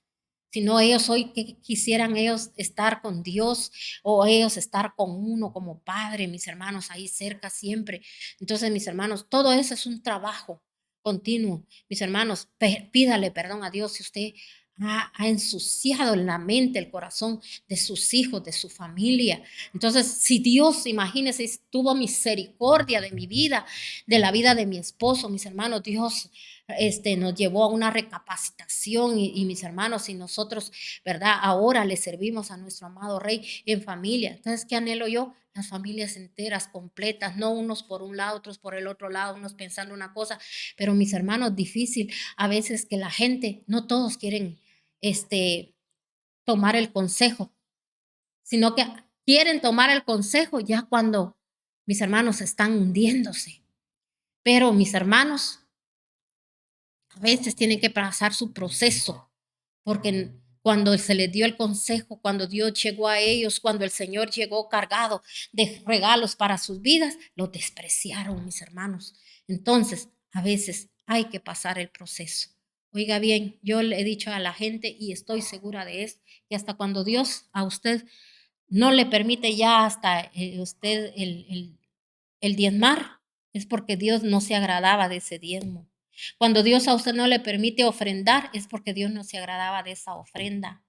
Sino ellos hoy que quisieran ellos estar con Dios o ellos estar con uno como padre, mis hermanos, ahí cerca siempre. Entonces, mis hermanos, todo eso es un trabajo continuo. Mis hermanos, pídale perdón a Dios si usted ha ensuciado la mente, el corazón de sus hijos, de su familia. Entonces, si Dios, imagínese, tuvo misericordia de mi vida, de la vida de mi esposo, mis hermanos, Dios nos llevó a una recapacitación y mis hermanos y nosotros, ¿verdad? Ahora le servimos a nuestro amado Rey en familia. Entonces, ¿qué anhelo yo? Las familias enteras, completas, no unos por un lado, otros por el otro lado, unos pensando una cosa, pero mis hermanos, difícil a veces que la gente, no todos quieren tomar el consejo, sino que quieren tomar el consejo ya cuando mis hermanos están hundiéndose. Pero mis hermanos, a veces tienen que pasar su proceso, porque cuando se les dio el consejo, cuando Dios llegó a ellos, cuando el Señor llegó cargado de regalos para sus vidas, lo despreciaron, mis hermanos. Entonces, a veces hay que pasar el proceso. Oiga bien, yo le he dicho a la gente y estoy segura de esto, que hasta cuando Dios a usted no le permite ya hasta usted el diezmar, es porque Dios no se agradaba de ese diezmo. Cuando Dios a usted no le permite ofrendar, es porque Dios no se agradaba de esa ofrenda.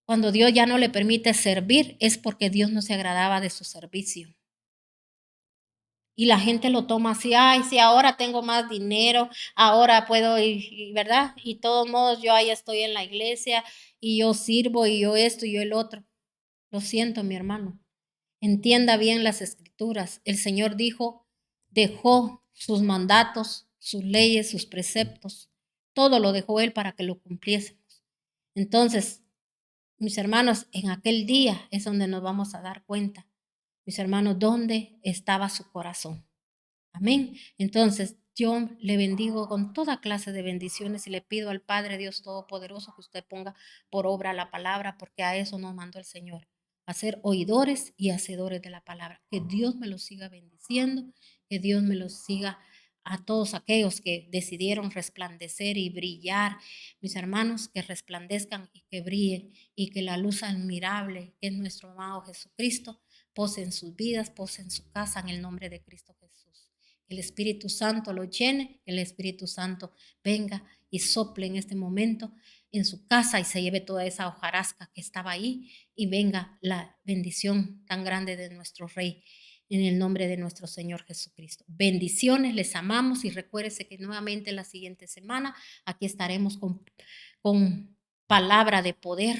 Cuando Dios ya no le permite servir, es porque Dios no se agradaba de su servicio. Y la gente lo toma así, ay, sí, ahora tengo más dinero, ahora puedo ir, ¿verdad? Y de todos modos yo ahí estoy en la iglesia y yo sirvo y yo esto y yo el otro. Lo siento, mi hermano. Entienda bien las escrituras. El Señor dijo, dejó sus mandatos, sus leyes, sus preceptos. Todo lo dejó Él para que lo cumpliésemos. Entonces, mis hermanos, en aquel día es donde nos vamos a dar cuenta, mis hermanos, dónde estaba su corazón. Amén. Entonces, yo le bendigo con toda clase de bendiciones y le pido al Padre Dios Todopoderoso que usted ponga por obra la palabra, porque a eso nos mandó el Señor, a ser oidores y hacedores de la palabra. Que Dios me los siga bendiciendo, que Dios me los siga a todos aquellos que decidieron resplandecer y brillar, mis hermanos, que resplandezcan y que brillen y que la luz admirable que es nuestro amado Jesucristo pose en sus vidas, pose en su casa en el nombre de Cristo Jesús. El Espíritu Santo lo llene, el Espíritu Santo venga y sople en este momento en su casa y se lleve toda esa hojarasca que estaba ahí y venga la bendición tan grande de nuestro Rey en el nombre de nuestro Señor Jesucristo. Bendiciones, les amamos y recuérdese que nuevamente la siguiente semana aquí estaremos con palabra de poder,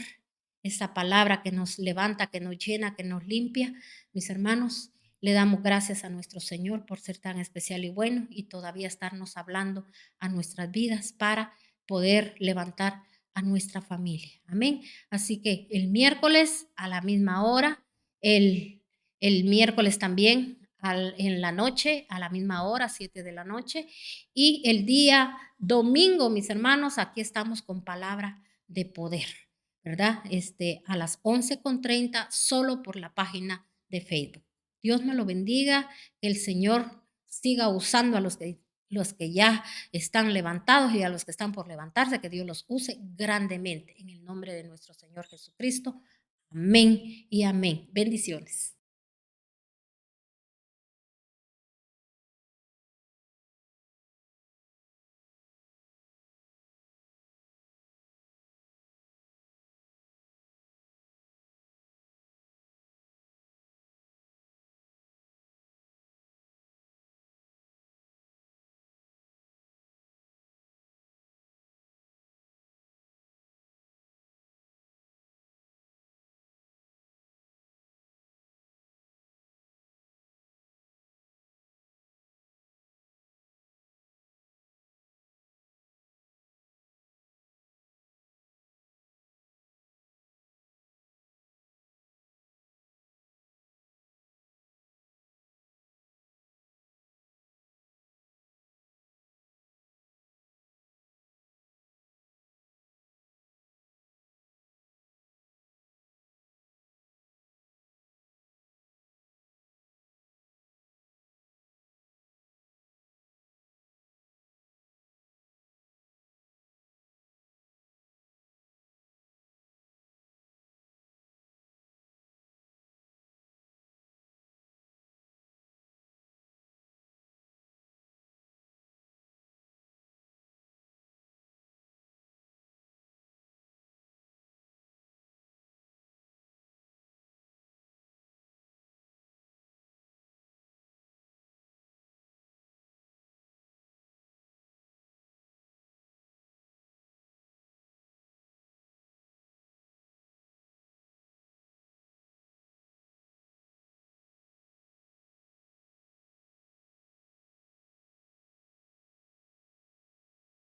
esa palabra que nos levanta, que nos llena, que nos limpia. Mis hermanos, le damos gracias a nuestro Señor por ser tan especial y bueno y todavía estarnos hablando a nuestras vidas para poder levantar a nuestra familia. Amén. Así que el miércoles a la misma hora, el miércoles también en la noche, a la misma hora, 7 de la noche. Y el día domingo, mis hermanos, aquí estamos con palabra de poder, ¿verdad? A las 11:30, solo por la página de Facebook. Dios me lo bendiga, que el Señor siga usando a los que ya están levantados y a los que están por levantarse, que Dios los use grandemente en el nombre de nuestro Señor Jesucristo. Amén y amén. Bendiciones.